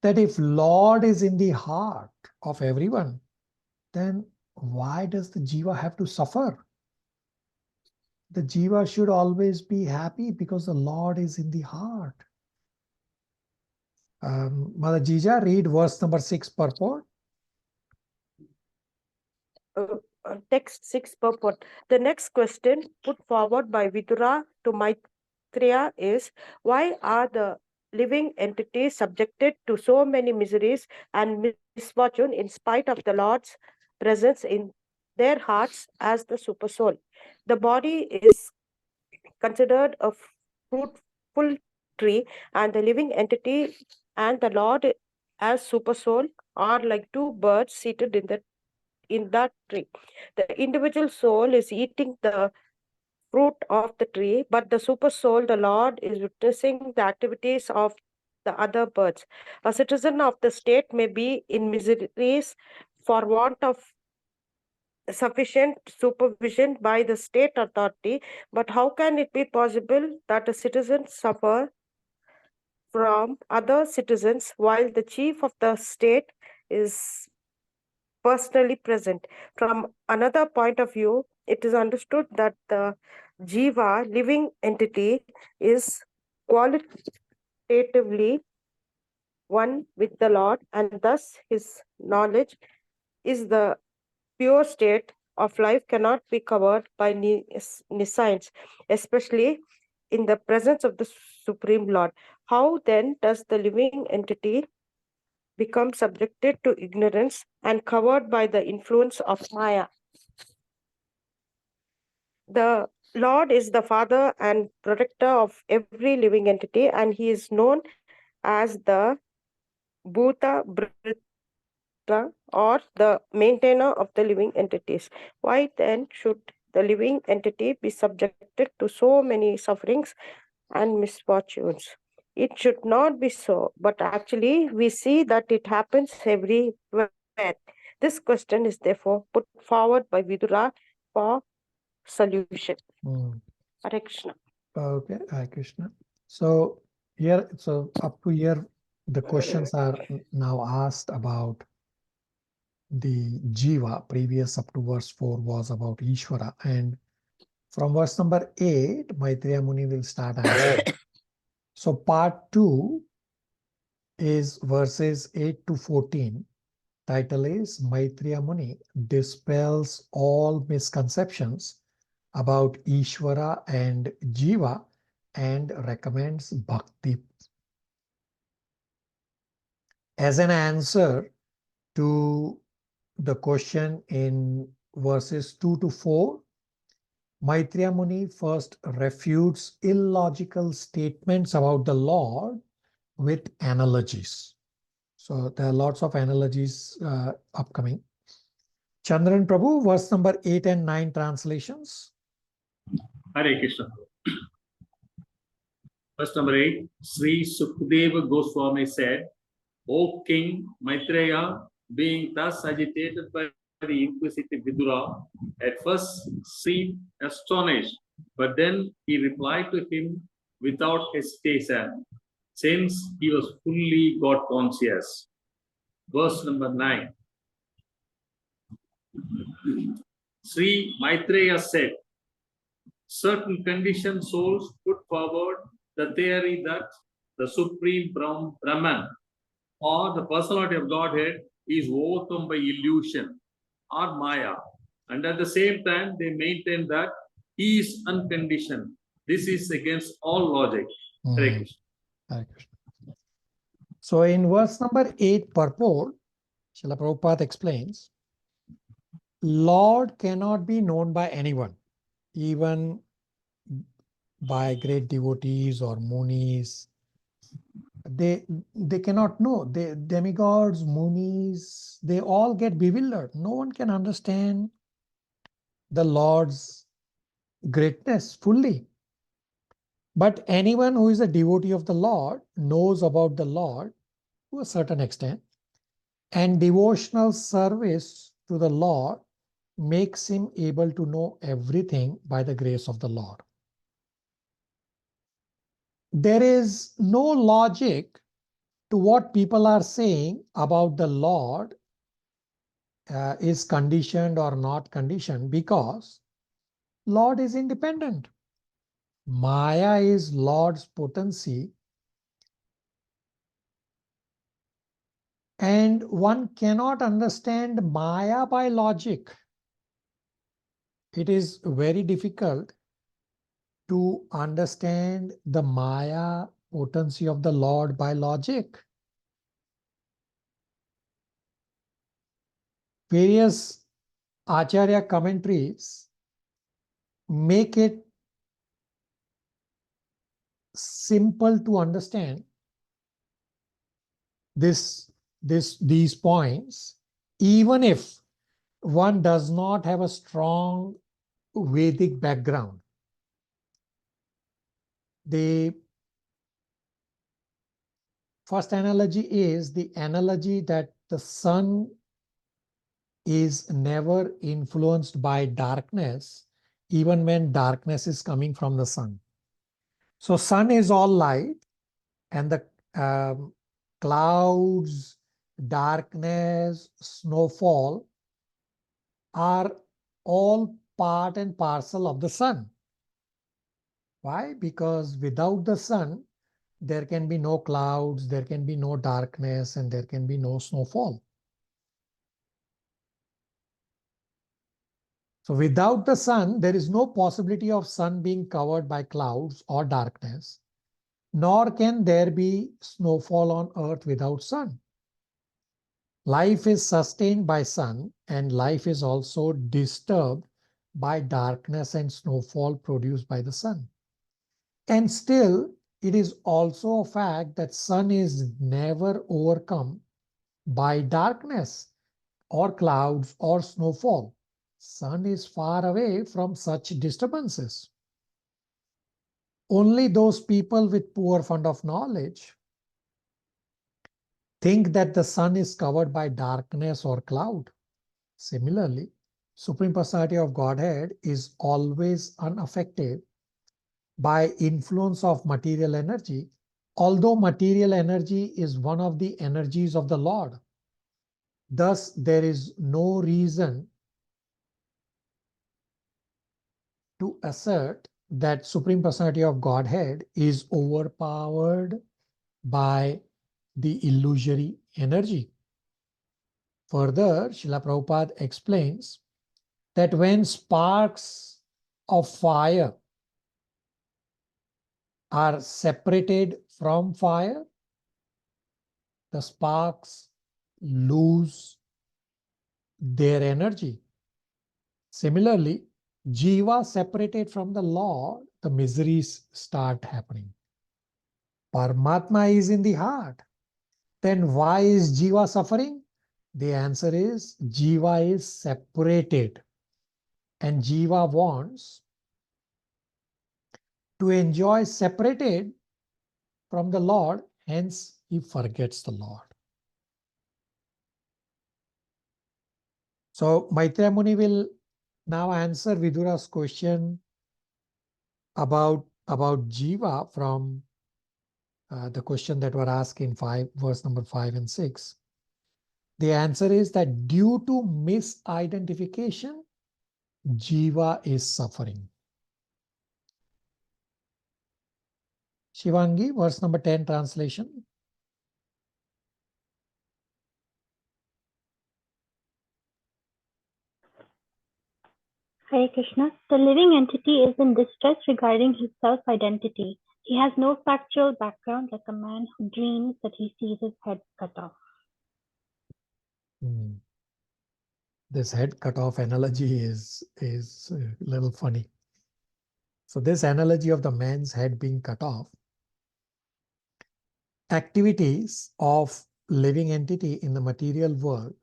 That if Lord is in the heart of everyone, then why does the jiva have to suffer? The jiva should always be happy because the Lord is in the heart. Mother Jija, read verse number 6 purport. Text 6 purport. The next question put forward by Vidura to Maitreya is, why are the living entities subjected to so many miseries and misfortune in spite of the Lord's presence in their hearts as the super soul? The body is considered a fruitful tree, and the living entity and the Lord as super soul are like two birds seated in that tree. The individual soul is eating the fruit of the tree, but the super soul, the Lord, is witnessing the activities of the other birds. A citizen of the state may be in miseries for want of sufficient supervision by the state authority, but how can it be possible that a citizen suffer from other citizens while the chief of the state is personally present? From another point of view, it is understood that the jiva, living entity, is qualitatively one with the Lord, and thus his knowledge is the pure state of life cannot be covered by nescience, especially in the presence of the Supreme Lord. How then does the living entity become subjected to ignorance and covered by the influence of Maya? The Lord is the father and protector of every living entity, and he is known as the Bhuta or the maintainer of the living entities. Why then should the living entity be subjected to so many sufferings and misfortunes? It should not be so, but actually we see that it happens everywhere. This question is therefore put forward by Vidura for solution. Hare Krishna. Okay, Hare Krishna. So here, so up to here, the questions are now asked about the jiva. Previous up to verse 4 was about Isvara, and from verse number 8, Maitreya Muni will start answering. So part 2 is verses 8 to 14. Title is Maitreya Muni dispels all misconceptions about Isvara and jiva and recommends bhakti. As an answer to the question in verses 2 to 4, Maitreya Muni first refutes illogical statements about the Lord with analogies. So there are lots of analogies upcoming. Chandran Prabhu, verse number 8 and 9 translations. Hare Krishna. Verse number 8, Sri Sukadeva Goswami said, O King Maitreya, being thus agitated by the inquisitive Vidura, at first seemed astonished, but then he replied to him without hesitation, since he was fully God conscious. Verse number 9, Sri Maitreya said, certain conditioned souls put forward the theory that the Supreme Brahman or the personality of Godhead is overcome by illusion or Maya, and at the same time they maintain that he is unconditioned. This is against all logic. Hare Krishna. Hare Krishna. So in verse number 8 purport, Srila Prabhupada explains, Lord cannot be known by anyone, even by great devotees or munis. They cannot know. They, demigods, munis, they all get bewildered. No one can understand the Lord's greatness fully. But anyone who is a devotee of the Lord knows about the Lord to a certain extent, and devotional service to the Lord makes him able to know everything by the grace of the Lord. There is no logic to what people are saying about the Lord is conditioned or not conditioned, because Lord is independent. Maya is Lord's potency, and one cannot understand Maya by logic. It is very difficult to understand the Maya potency of the Lord by logic. Various Acharya commentaries make it simple to understand these points, even if one does not have a strong Vedic background. The first analogy is the analogy that the sun is never influenced by darkness, even when darkness is coming from the sun. So sun is all light, and the clouds, darkness, snowfall are all part and parcel of the sun. Why? Because without the sun, there can be no clouds, there can be no darkness, and there can be no snowfall. So without the sun, there is no possibility of sun being covered by clouds or darkness, nor can there be snowfall on earth without sun. Life is sustained by sun, and life is also disturbed by darkness and snowfall produced by the sun. And still, it is also a fact that sun is never overcome by darkness or clouds or snowfall. Sun is far away from such disturbances. Only those people with poor fund of knowledge think that the sun is covered by darkness or cloud. Similarly, Supreme Personality of Godhead is always unaffected by influence of material energy, although material energy is one of the energies of the Lord. Thus, there is no reason to assert that Supreme Personality of Godhead is overpowered by the illusory energy. Further, Srila Prabhupada explains that when sparks of fire are separated from fire, the sparks lose their energy. Similarly, jiva separated from the Lord, the miseries start happening. Paramatma is in the heart. Then why is jiva suffering? The answer is jiva is separated, and jiva wants to enjoy separated from the Lord, hence he forgets the Lord. So Maitreya Muni will now answer Vidura's question about jiva from the question that were asked in verse number 5 and 6. The answer is that due to misidentification, jiva is suffering. Shivangi, verse number 10 translation. Hare Krishna. The living entity is in distress regarding his self-identity. He has no factual background like a man who dreams that he sees his head cut off. This head cut off analogy is a little funny. So this analogy of the man's head being cut off, activities of living entity in the material world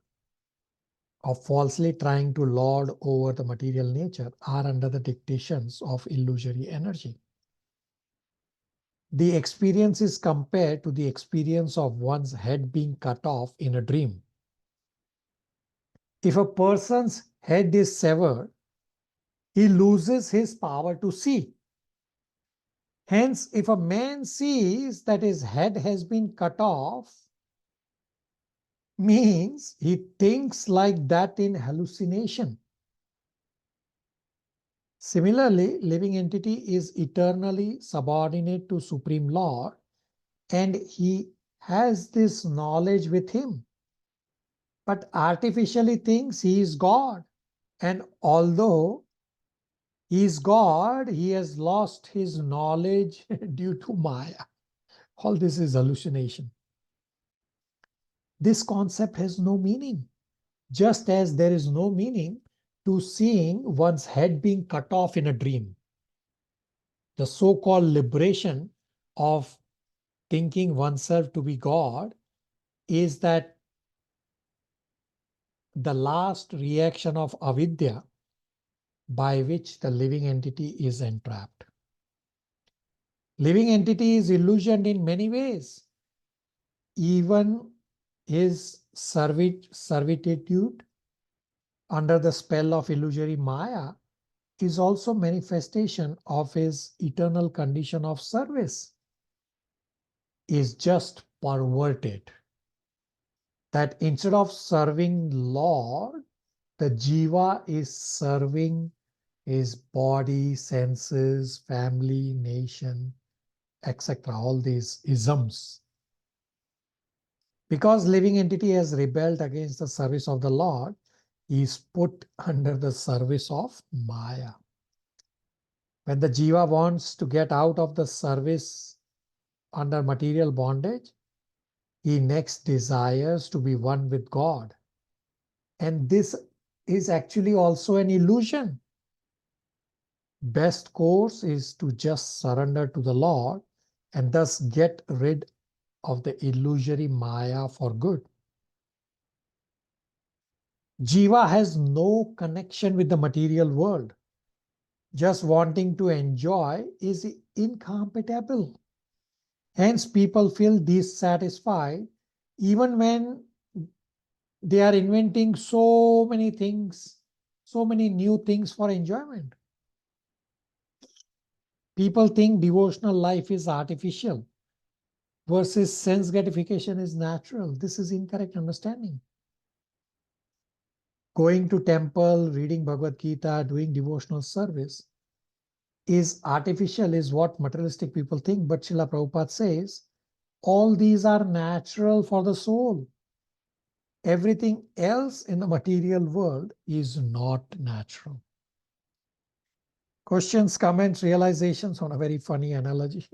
of falsely trying to lord over the material nature are under the dictations of illusory energy. The experience is compared to the experience of one's head being cut off in a dream. If a person's head is severed, he loses his power to see. Hence, if a man sees that his head has been cut off, means he thinks like that in hallucination. Similarly, living entity is eternally subordinate to Supreme Lord, and he has this knowledge with him, but artificially thinks he is God. And although he is God, he has lost his knowledge due to Maya. All this is hallucination. This concept has no meaning, just as there is no meaning to seeing one's head being cut off in a dream. The so-called liberation of thinking oneself to be God is that the last reaction of avidya by which the living entity is entrapped. Living entity is illusioned in many ways. Even his servitude under the spell of illusory Maya is also manifestation of his eternal condition of service, is just perverted. That instead of serving Lord, the jiva is serving his body, senses, family, nation, etc. All these isms. Because living entity has rebelled against the service of the Lord, he is put under the service of Maya. When the jiva wants to get out of the service under material bondage, he next desires to be one with God. And this is actually also an illusion. Best course is to just surrender to the Lord and thus get rid of the illusory Maya for good. Jiva has no connection with the material world. Just wanting to enjoy is incompatible. Hence, people feel dissatisfied even when they are inventing so many things, so many new things for enjoyment. People think devotional life is artificial versus sense gratification is natural. This is incorrect understanding. Going to temple, reading Bhagavad Gita, doing devotional service is artificial, is what materialistic people think. But Srila Prabhupada says, all these are natural for the soul. Everything else in the material world is not natural. Questions, comments, realizations on a very funny analogy.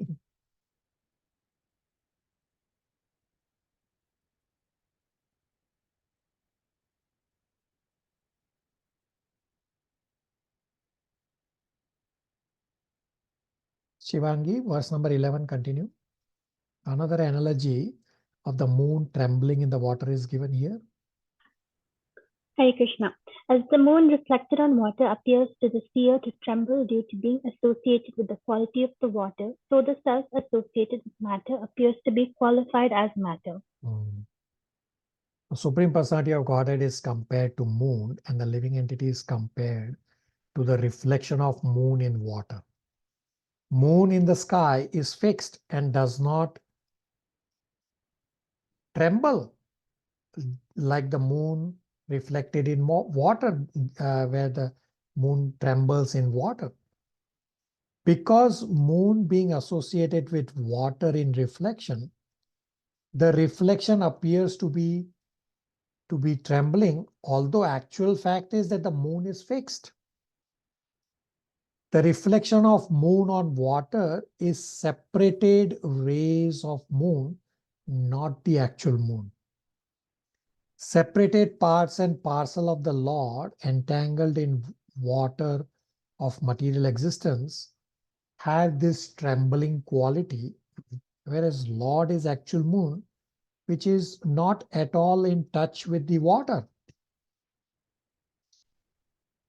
Shivangi, verse number 11, continue. Another analogy of the moon trembling in the water is given here. Hare Krishna. As the moon reflected on water appears to the seer to tremble due to being associated with the quality of the water, so the self associated with matter appears to be qualified as matter. The Supreme Personality of Godhead is compared to moon, and the living entity is compared to the reflection of moon in water. Moon in the sky is fixed and does not tremble like the moon reflected in water, where the moon trembles in water. Because moon being associated with water in reflection, the reflection appears to be trembling, although actual fact is that the moon is fixed. The reflection of moon on water is separated rays of moon, not the actual moon. Separated parts and parcel of the Lord entangled in water of material existence have this trembling quality, whereas Lord is actual moon, which is not at all in touch with the water.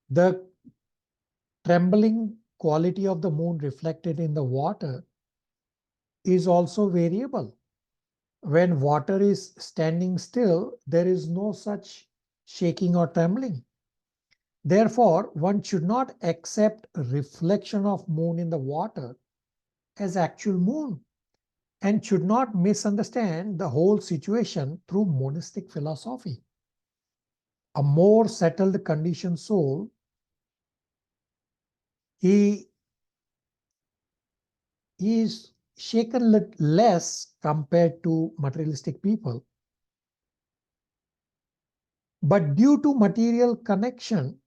The trembling quality of the moon reflected in the water is also variable. When water is standing still, there is no such shaking or trembling. Therefore, one should not accept reflection of moon in the water as actual moon and should not misunderstand the whole situation through monistic philosophy. A more settled conditioned soul, he is shaken less compared to materialistic people. But due to material connection,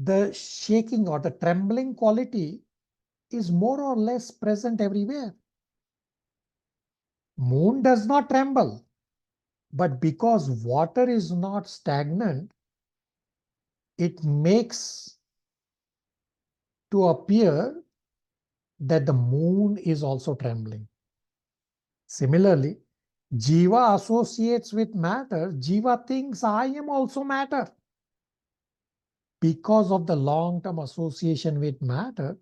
the shaking or the trembling quality is more or less present everywhere. Moon does not tremble, but because water is not stagnant, it makes to appear that the moon is also trembling. Similarly, jiva associates with matter. Jiva thinks I am also matter. Because of the long-term association with matter,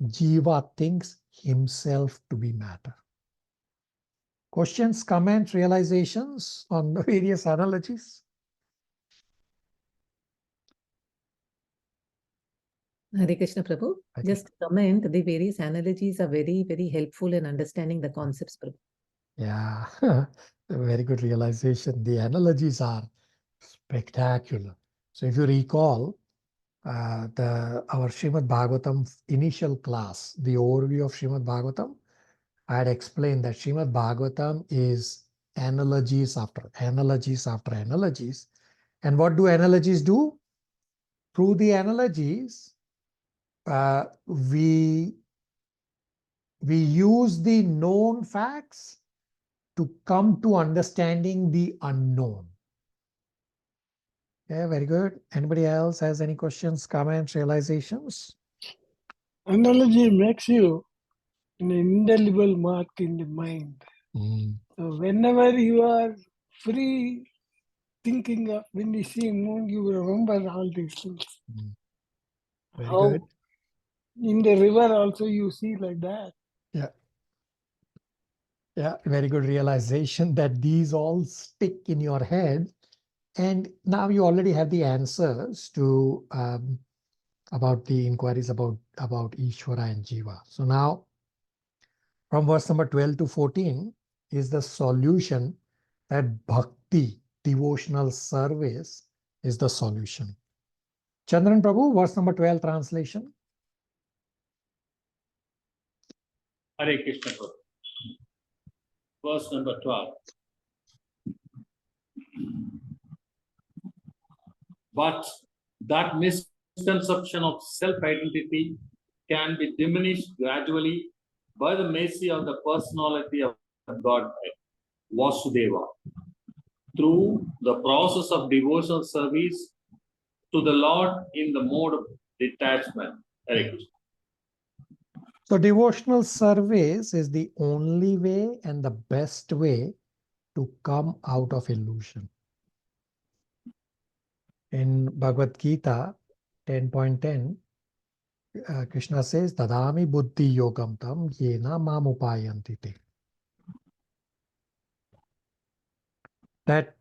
Jiva thinks himself to be matter. Questions, comments, realizations on the various analogies? Hare Krishna Prabhu. Hare Just comment, the various analogies are very, very helpful in understanding the concepts, Prabhu. Yeah, very good realization. The analogies are spectacular. So if you recall, our Srimad Bhagavatam initial class, the overview of Srimad Bhagavatam, I had explained that Srimad Bhagavatam is analogies after analogies after analogies. And what do analogies do? Through the analogies, we use the known facts to come to understanding the unknown. Yeah, very good. Anybody else has any questions, comments, realizations? Analogy makes you an indelible mark in the mind. So whenever you are free thinking of, when you see moon, you remember all these things. Very How good. in the river also you see like that. Yeah. Yeah, very good realization that these all stick in your head. And now you already have the answers to about the inquiries about Isvara and Jiva. So now from verse number 12 to 14 is the solution that bhakti, devotional service, is the solution. Chandran Prabhu, verse number 12 translation. Hare Krishna Prabhu. Verse number 12. But that misconception of self-identity can be diminished gradually by the mercy of the personality of Godhead, Vasudeva, through the process of devotional service to the Lord in the mode of detachment. Hare Krishna. So devotional service is the only way and the best way to come out of illusion. In Bhagavad Gita 10.10, Krishna says, Tadami buddhi yogam tam yena mam upayanti te. That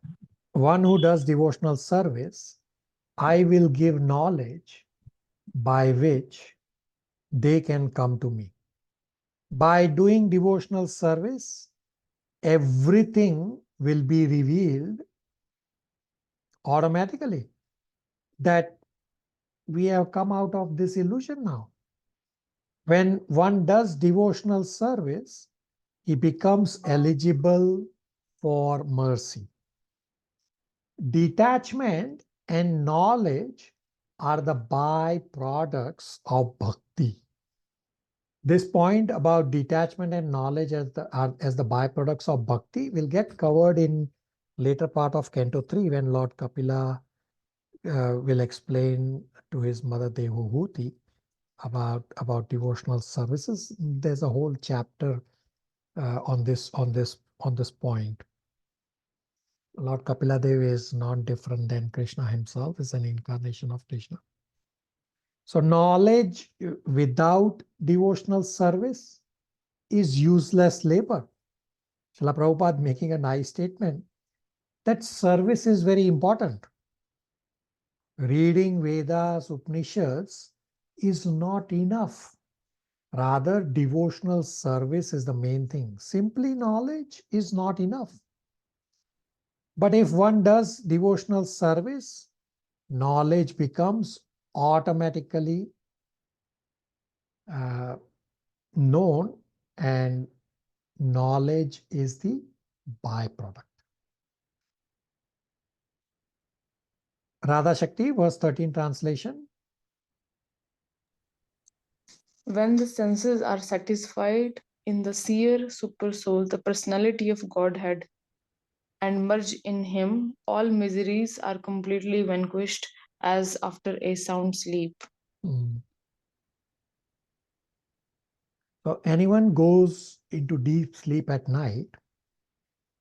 one who does devotional service, I will give knowledge by which they can come to me. By doing devotional service, everything will be revealed automatically, that we have come out of this illusion now. When one does devotional service, he becomes eligible for mercy. Detachment and knowledge are the byproducts of bhakti. This point about detachment and knowledge as the byproducts of bhakti will get covered in later part of Canto 3 when Lord Kapila will explain to his mother Devahuti about devotional services. There's a whole chapter on this point. Lord Kapila Dev is not different than Krishna himself, is an incarnation of Krishna. So knowledge without devotional service is useless labor. Srila Prabhupada making a nice statement that service is very important. Reading Vedas, Upanishads is not enough. Rather, devotional service is the main thing. Simply knowledge is not enough. But if one does devotional service, knowledge becomes automatically known, and knowledge is the byproduct. Radha Shakti, verse 13 translation. When the senses are satisfied in the seer super soul, the personality of Godhead, and merge in him, all miseries are completely vanquished as after a sound sleep. So anyone goes into deep sleep at night,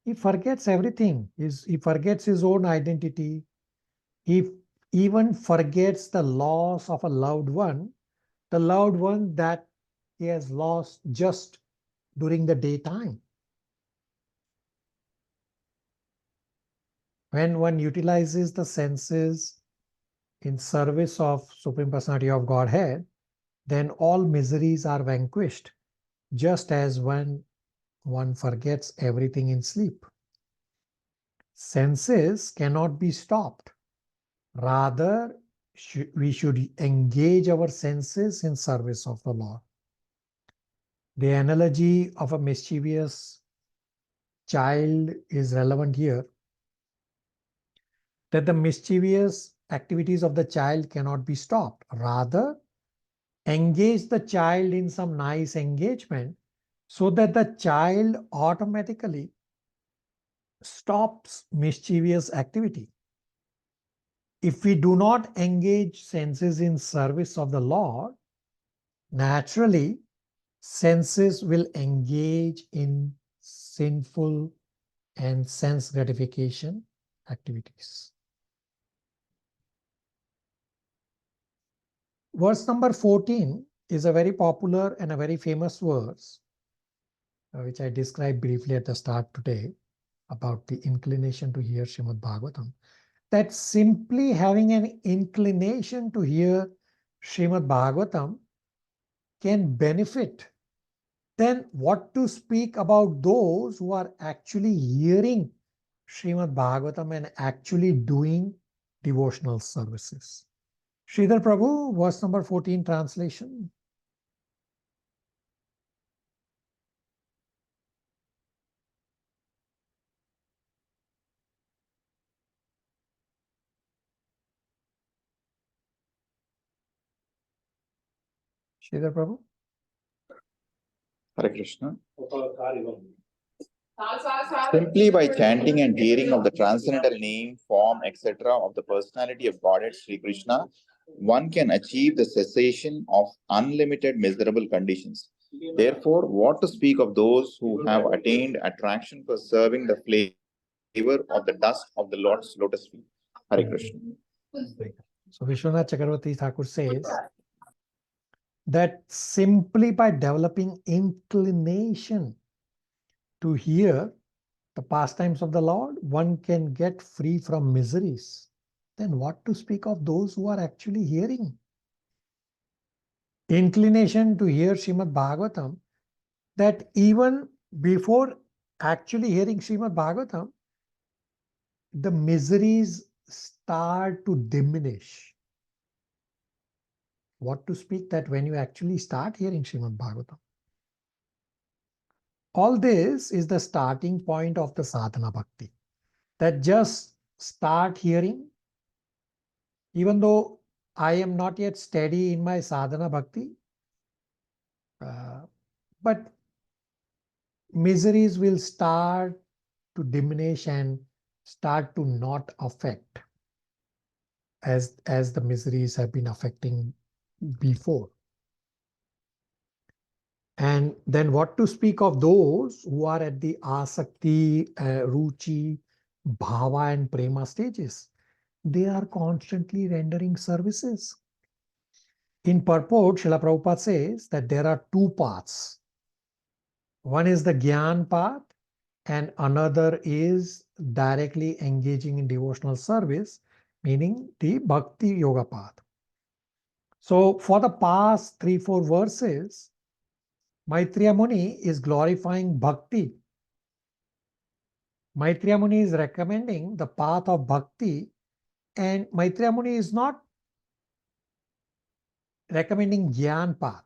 he forgets everything. He forgets his own identity. He even forgets the loss of a loved one, the loved one that he has lost just during the daytime. When one utilizes the senses in service of Supreme Personality of Godhead, then all miseries are vanquished, just as when one forgets everything in sleep. Senses cannot be stopped. Rather, we should engage our senses in service of the Lord. The analogy of a mischievous child is relevant here, that the mischievous activities of the child cannot be stopped. Rather, engage the child in some nice engagement so that the child automatically stops mischievous activity. If we do not engage senses in service of the Lord, naturally, senses will engage in sinful and sense gratification activities. Verse number 14 is a very popular and a very famous verse, which I described briefly at the start today, about the inclination to hear Srimad Bhagavatam. That simply having an inclination to hear Srimad Bhagavatam can benefit. Then what to speak about those who are actually hearing Srimad Bhagavatam and actually doing devotional services? Sridhar Prabhu, verse number 14, translation. Sridhar Prabhu. Hare Krishna. Simply by chanting and hearing of the transcendental name, form, etc. of the personality of Godhead Sri Krishna, one can achieve the cessation of unlimited miserable conditions. Therefore, what to speak of those who have attained attraction for serving the flavor of the dust of the Lord's lotus feet? Hare Krishna. So Vishwanath Chakravarti Thakur says that simply by developing inclination to hear the pastimes of the Lord, one can get free from miseries. Then what to speak of those who are actually hearing? Inclination to hear Srimad Bhagavatam, that even before actually hearing Srimad Bhagavatam, the miseries start to diminish. What to speak that when you actually start hearing Srimad Bhagavatam? All this is the starting point of the sadhana bhakti. That just start hearing, even though I am not yet steady in my sadhana bhakti, but miseries will start to diminish and start to not affect as the miseries have been affecting before. And then what to speak of those who are at the asakti, ruchi, bhava and prema stages? They are constantly rendering services. In purport, Srila Prabhupada says that there are two paths. One is the Gyan path and another is directly engaging in devotional service, meaning the Bhakti Yoga path. So for the past 3-4 verses, Maitreya Muni is glorifying bhakti. Maitreya Muni is recommending the path of bhakti, and Maitreya Muni is not recommending Gyan path.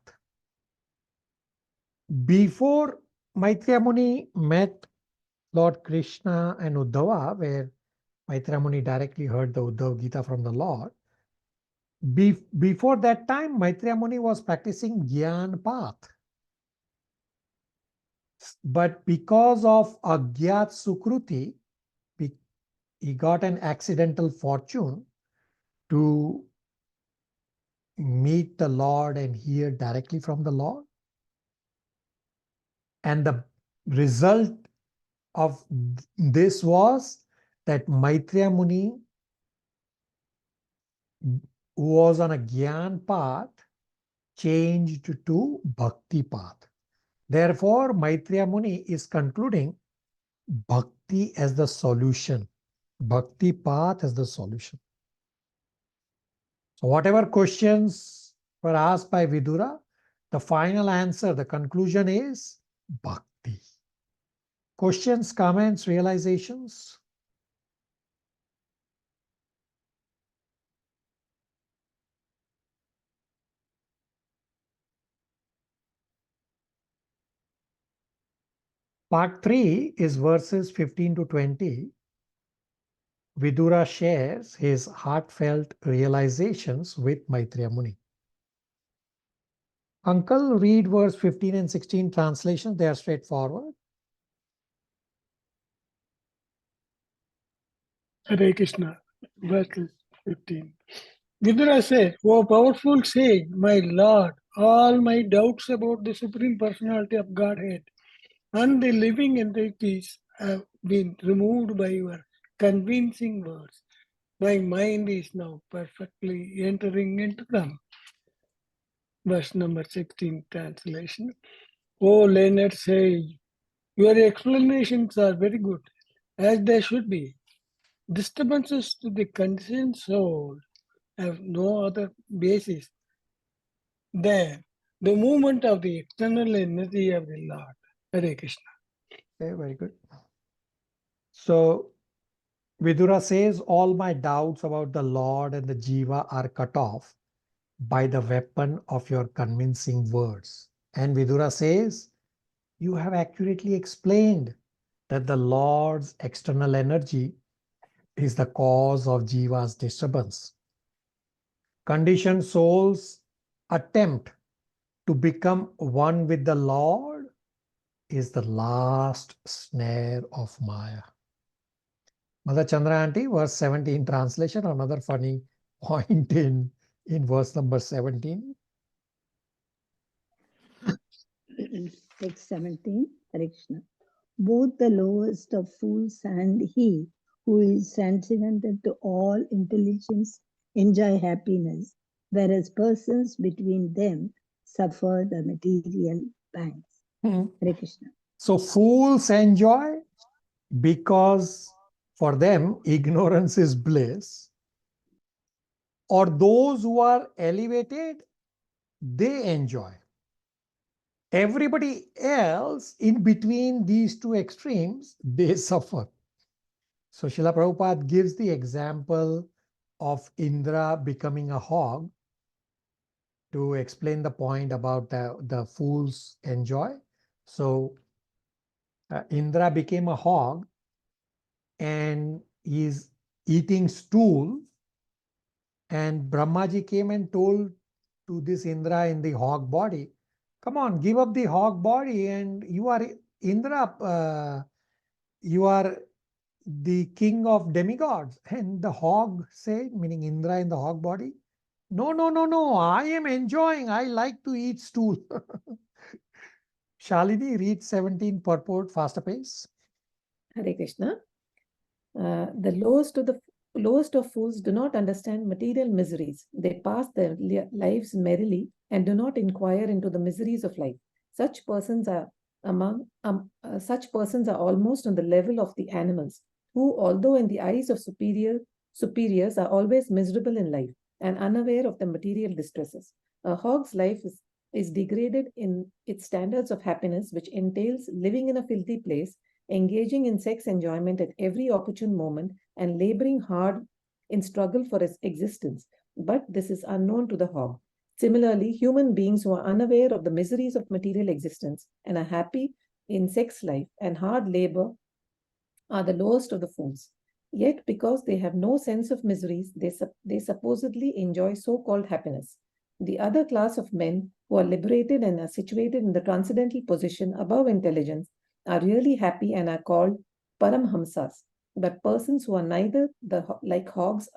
Before Maitreya Muni met Lord Krishna and Uddhava, where Maitreya Muni directly heard the Uddhava Gita from the Lord, before that time, Maitreya Muni was practicing Gyan path. But because of Agyat Sukruti, he got an accidental fortune to meet the Lord and hear directly from the Lord. And the result of this was that Maitreya Muni, who was on a Gyan path, changed to Bhakti path. Therefore, Maitreya Muni is concluding Bhakti as the solution. Bhakti path as the solution. So whatever questions were asked by Vidura, the final answer, the conclusion is Bhakti. Questions, comments, realizations? Part 3 is verses 15 to 20. Vidura shares his heartfelt realizations with Maitreya Muni. Uncle, read verse 15 and 16 translations. They are straightforward. Hare Krishna, verse 15. Vidura said, "O powerful sage, my Lord, all my doubts about the Supreme Personality of Godhead and the living entities have been removed by your convincing words. My mind is now perfectly entering into them." Verse number 16 translation. "O learned sage, your explanations are very good, as they should be. Disturbances to the conditioned soul have no other basis than the movement of the external energy of the Lord." Hare Krishna. Okay, very good. So Vidura says, all my doubts about the Lord and the jiva are cut off by the weapon of your convincing words. And Vidura says, you have accurately explained that the Lord's external energy is the cause of jiva's disturbance. Conditioned souls attempt to become one with the Lord is the last snare of Maya. Mother Chandra Aunty, verse 17 translation, another funny point in verse number 17. Text 17, Hare Krishna. Both the lowest of fools and he who is transcendental to all intelligence enjoy happiness, whereas persons between them suffer the material pangs. Hare Krishna. So fools enjoy because for them ignorance is bliss, or those who are elevated, they enjoy. Everybody else in between these two extremes, they suffer. So Srila Prabhupada gives the example of Indra becoming a hog to explain the point about the fools enjoy. So Indra became a hog and he's eating stool, and Brahmaji came and told to this Indra in the hog body, come on, give up the hog body and you are Indra, you are the king of demigods. And the hog said, meaning Indra in the hog body, no, no, no, no, I am enjoying, I like to eat stool. Shalini, read 17 purport, faster pace. Hare Krishna. The lowest of fools do not understand material miseries. They pass their lives merrily and do not inquire into the miseries of life. Such persons are almost on the level of the animals, who, although in the eyes of superiors, are always miserable in life and unaware of the material distresses. A hog's life is degraded in its standards of happiness, which entails living in a filthy place, engaging in sex enjoyment at every opportune moment, and laboring hard in struggle for its existence. But this is unknown to the hog. Similarly, human beings who are unaware of the miseries of material existence and are happy in sex life and hard labor are the lowest of the fools. Yet, because they have no sense of miseries, they supposedly enjoy so-called happiness. The other class of men who are liberated and are situated in the transcendental position above intelligence are really happy and are called paramhamsas. But persons who are neither like hogs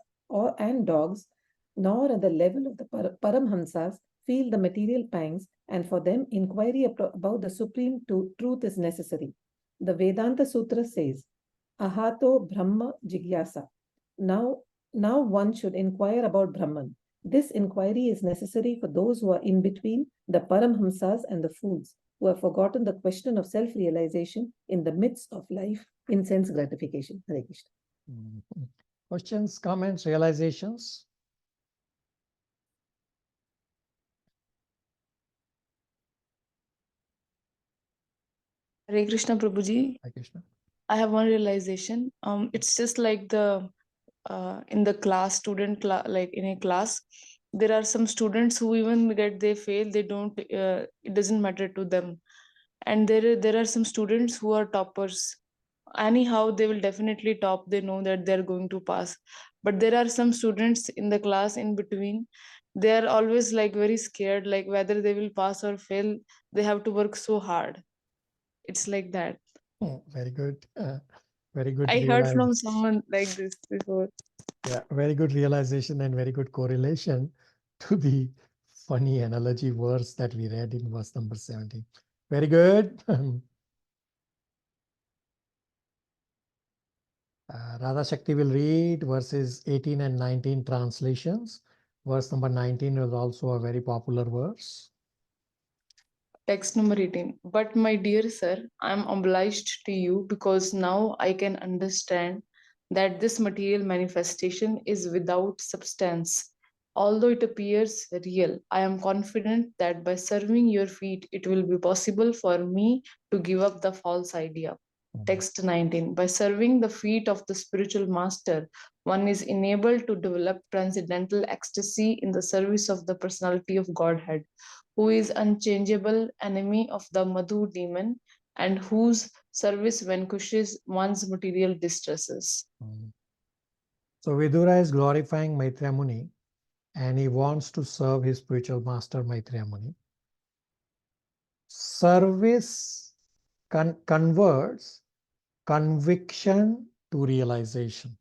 and dogs, nor at the level of the paramhamsas, feel the material pangs, and for them inquiry about the supreme truth is necessary. The Vedanta Sutra says, Ahato Brahma Jigyasa. Now one should inquire about Brahman. This inquiry is necessary for those who are in between the Paramhamsas and the fools, who have forgotten the question of self-realization in the midst of life in sense gratification. Hare Krishna. Questions, comments, realizations? Hare Krishna Prabhuji. Hare Krishna. I have one realization. It's just like the in the class, like in a class, there are some students who even they fail, they don't. It doesn't matter to them, and there are some students who are toppers. Anyhow, they will definitely top. They know that they're going to pass, but there are some students in the class in between. They are always like very scared, like whether they will pass or fail. They have to work so hard. It's like that. Very good. Very good. I heard from someone like this before. Yeah, very good realization and very good correlation to the funny analogy verse that we read in verse number 17. Very good. Radha Shakti will read verses 18 and 19 translations. Verse number 19 is also a very popular verse. Text number 18. But my dear sir, I am obliged to you because now I can understand that this material manifestation is without substance. Although it appears real, I am confident that by serving your feet, it will be possible for me to give up the false idea. Text 19. By serving the feet of the spiritual master, one is enabled to develop transcendental ecstasy in the service of the personality of Godhead, who is unchangeable enemy of the Madhu demon and whose service vanquishes one's material distresses. So Vidura is glorifying Maitreya Muni and he wants to serve his spiritual master Maitreya Muni. Service converts conviction to realization.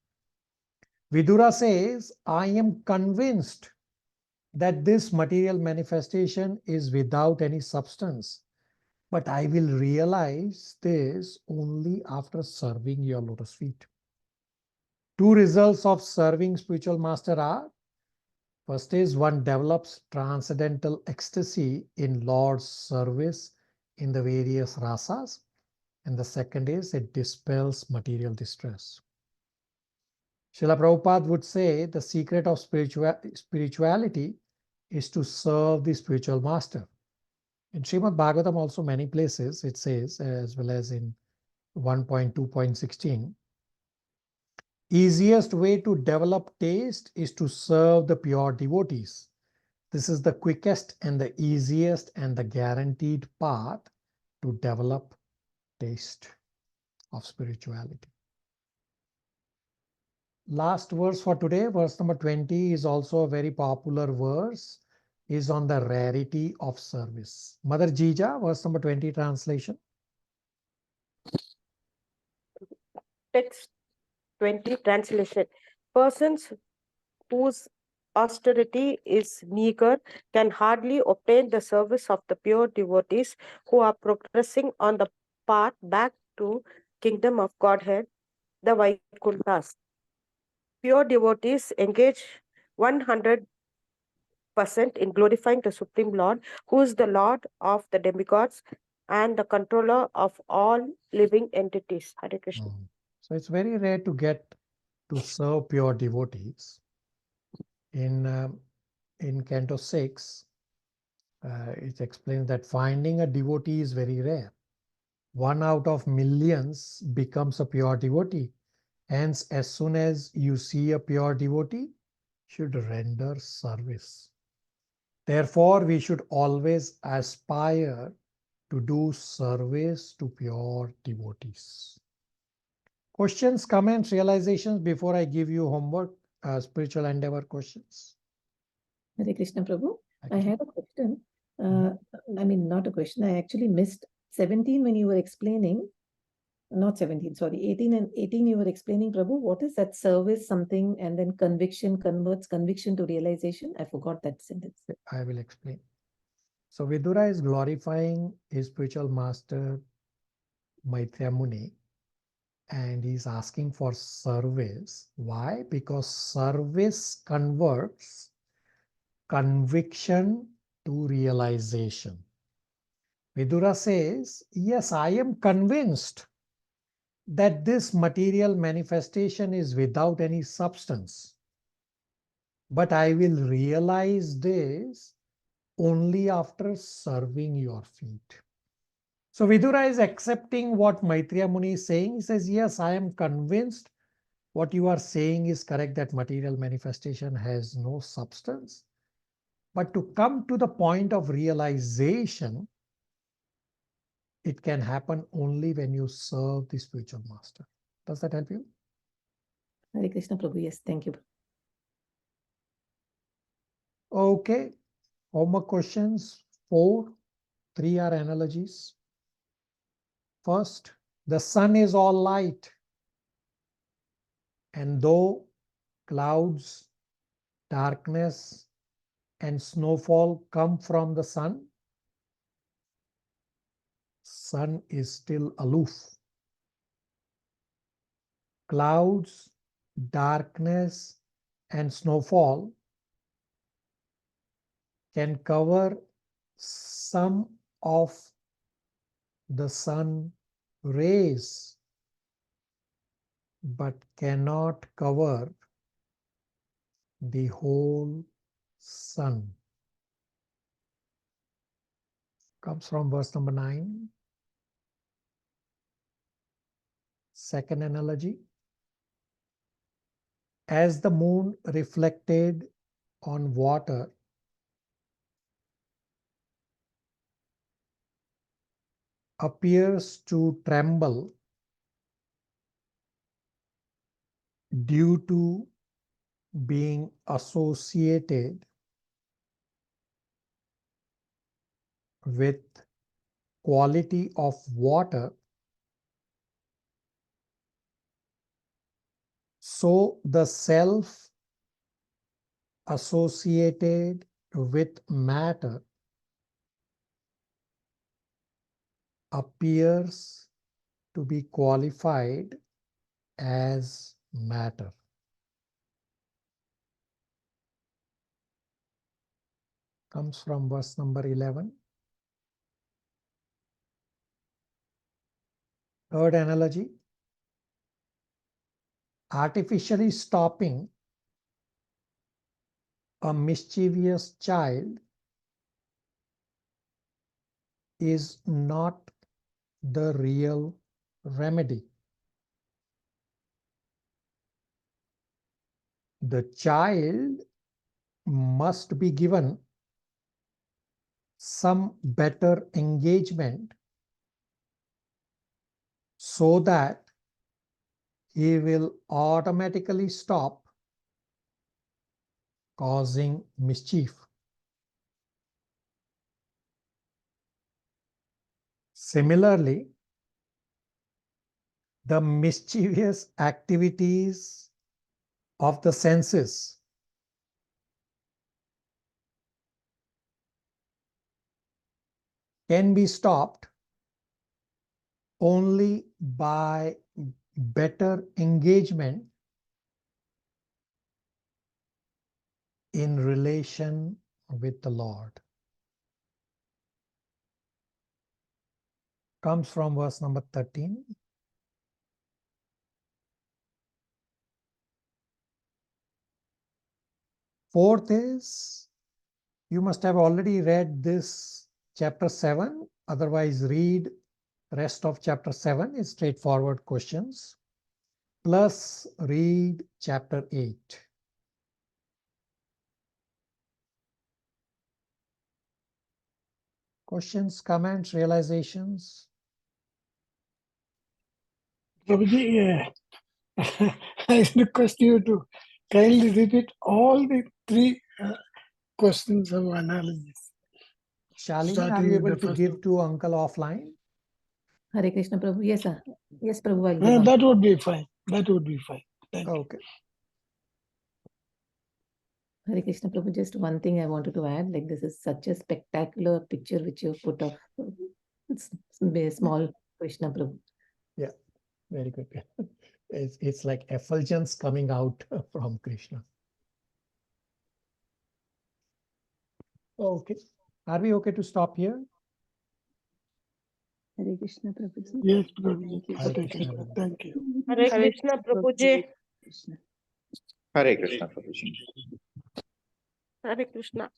Vidura says, I am convinced that this material manifestation is without any substance, but I will realize this only after serving your lotus feet. Two results of serving spiritual master are, first is one develops transcendental ecstasy in Lord's service in the various rasas, and the second is it dispels material distress. Srila Prabhupada would say the secret of spirituality is to serve the spiritual master. In Srimad Bhagavatam also many places it says, as well as in 1.2.16, easiest way to develop taste is to serve the pure devotees. This is the quickest and the easiest and the guaranteed path to develop taste of spirituality. Last verse for today, verse number 20, is also a very popular verse, is on the rarity of service. Mother Jija, verse number 20 translation. Text 20 translation. Persons whose austerity is meager can hardly obtain the service of the pure devotees who are progressing on the path back to kingdom of Godhead, the Vaikunthas. Pure devotees engage 100% in glorifying the Supreme Lord, who is the Lord of the demigods and the controller of all living entities. Hare Krishna. So it's very rare to get to serve pure devotees. In Canto 6, it explains that finding a devotee is very rare. 1 out of millions becomes a pure devotee. Hence, as soon as you see a pure devotee, should render service. Therefore, we should always aspire to do service to pure devotees. Questions, comments, realizations before I give you homework, spiritual endeavor questions? Hare Krishna Prabhu. I had a question. I mean, not a question. I actually missed 17 when you were explaining. Not 17, sorry, 18 and 18 you were explaining, Prabhu. What is that service something and then conviction converts conviction to realization? I forgot that sentence. I will explain. So Vidura is glorifying his spiritual master Maitreya Muni and he's asking for service. Why? Because service converts conviction to realization. Vidura says, yes, I am convinced that this material manifestation is without any substance. But I will realize this only after serving your feet. So Vidura is accepting what Maitreya Muni is saying. He says, yes, I am convinced what you are saying is correct, that material manifestation has no substance. But to come to the point of realization, it can happen only when you serve the spiritual master. Does that help you? Hare Krishna Prabhu. Yes, thank you. Okay. Homework questions 4. 3 are analogies. First, the sun is all light. And though clouds, darkness, and snowfall come from the sun is still aloof. Clouds, darkness, and snowfall can cover some of the sun rays, but cannot cover the whole sun. Comes from verse number 9. Second analogy. As the moon reflected on water appears to tremble due to being associated with quality of water, so the self associated with matter appears to be qualified as matter. Comes from verse number 11. Third analogy. Artificially stopping a mischievous child is not the real remedy. The child must be given some better engagement so that he will automatically stop causing mischief. Similarly, the mischievous activities of the senses can be stopped only by better engagement in relation with the Lord. Comes from verse number 13. Fourth is, you must have already read this chapter 7, otherwise read rest of chapter 7, is straightforward questions, plus read chapter 8. Questions, comments, realizations? Prabhuji, I request you to kindly repeat all the 3 questions of analysis. Shalini, are Starting you with able the to first give one. to uncle offline? Hare Krishna Prabhu. Yes, sir. Yes, Prabhu, I'll give That would be fine. That would be fine. Thank you. Okay. Hare Krishna Prabhu, just one thing I wanted to add, like this is such a spectacular picture which you put of it's a small Krishna Prabhu. Yeah, very good. It's like effulgence coming out from Krishna. Okay. Are we okay to stop here? Hare Krishna, Prabhuji. Yes, Prabhuji. Thank you. Hare Hare Krishna. Krishna. Thank you. Hare Krishna, Prabhuji. Krishna. Hare Krishna, Prabhuji. Hare Krishna.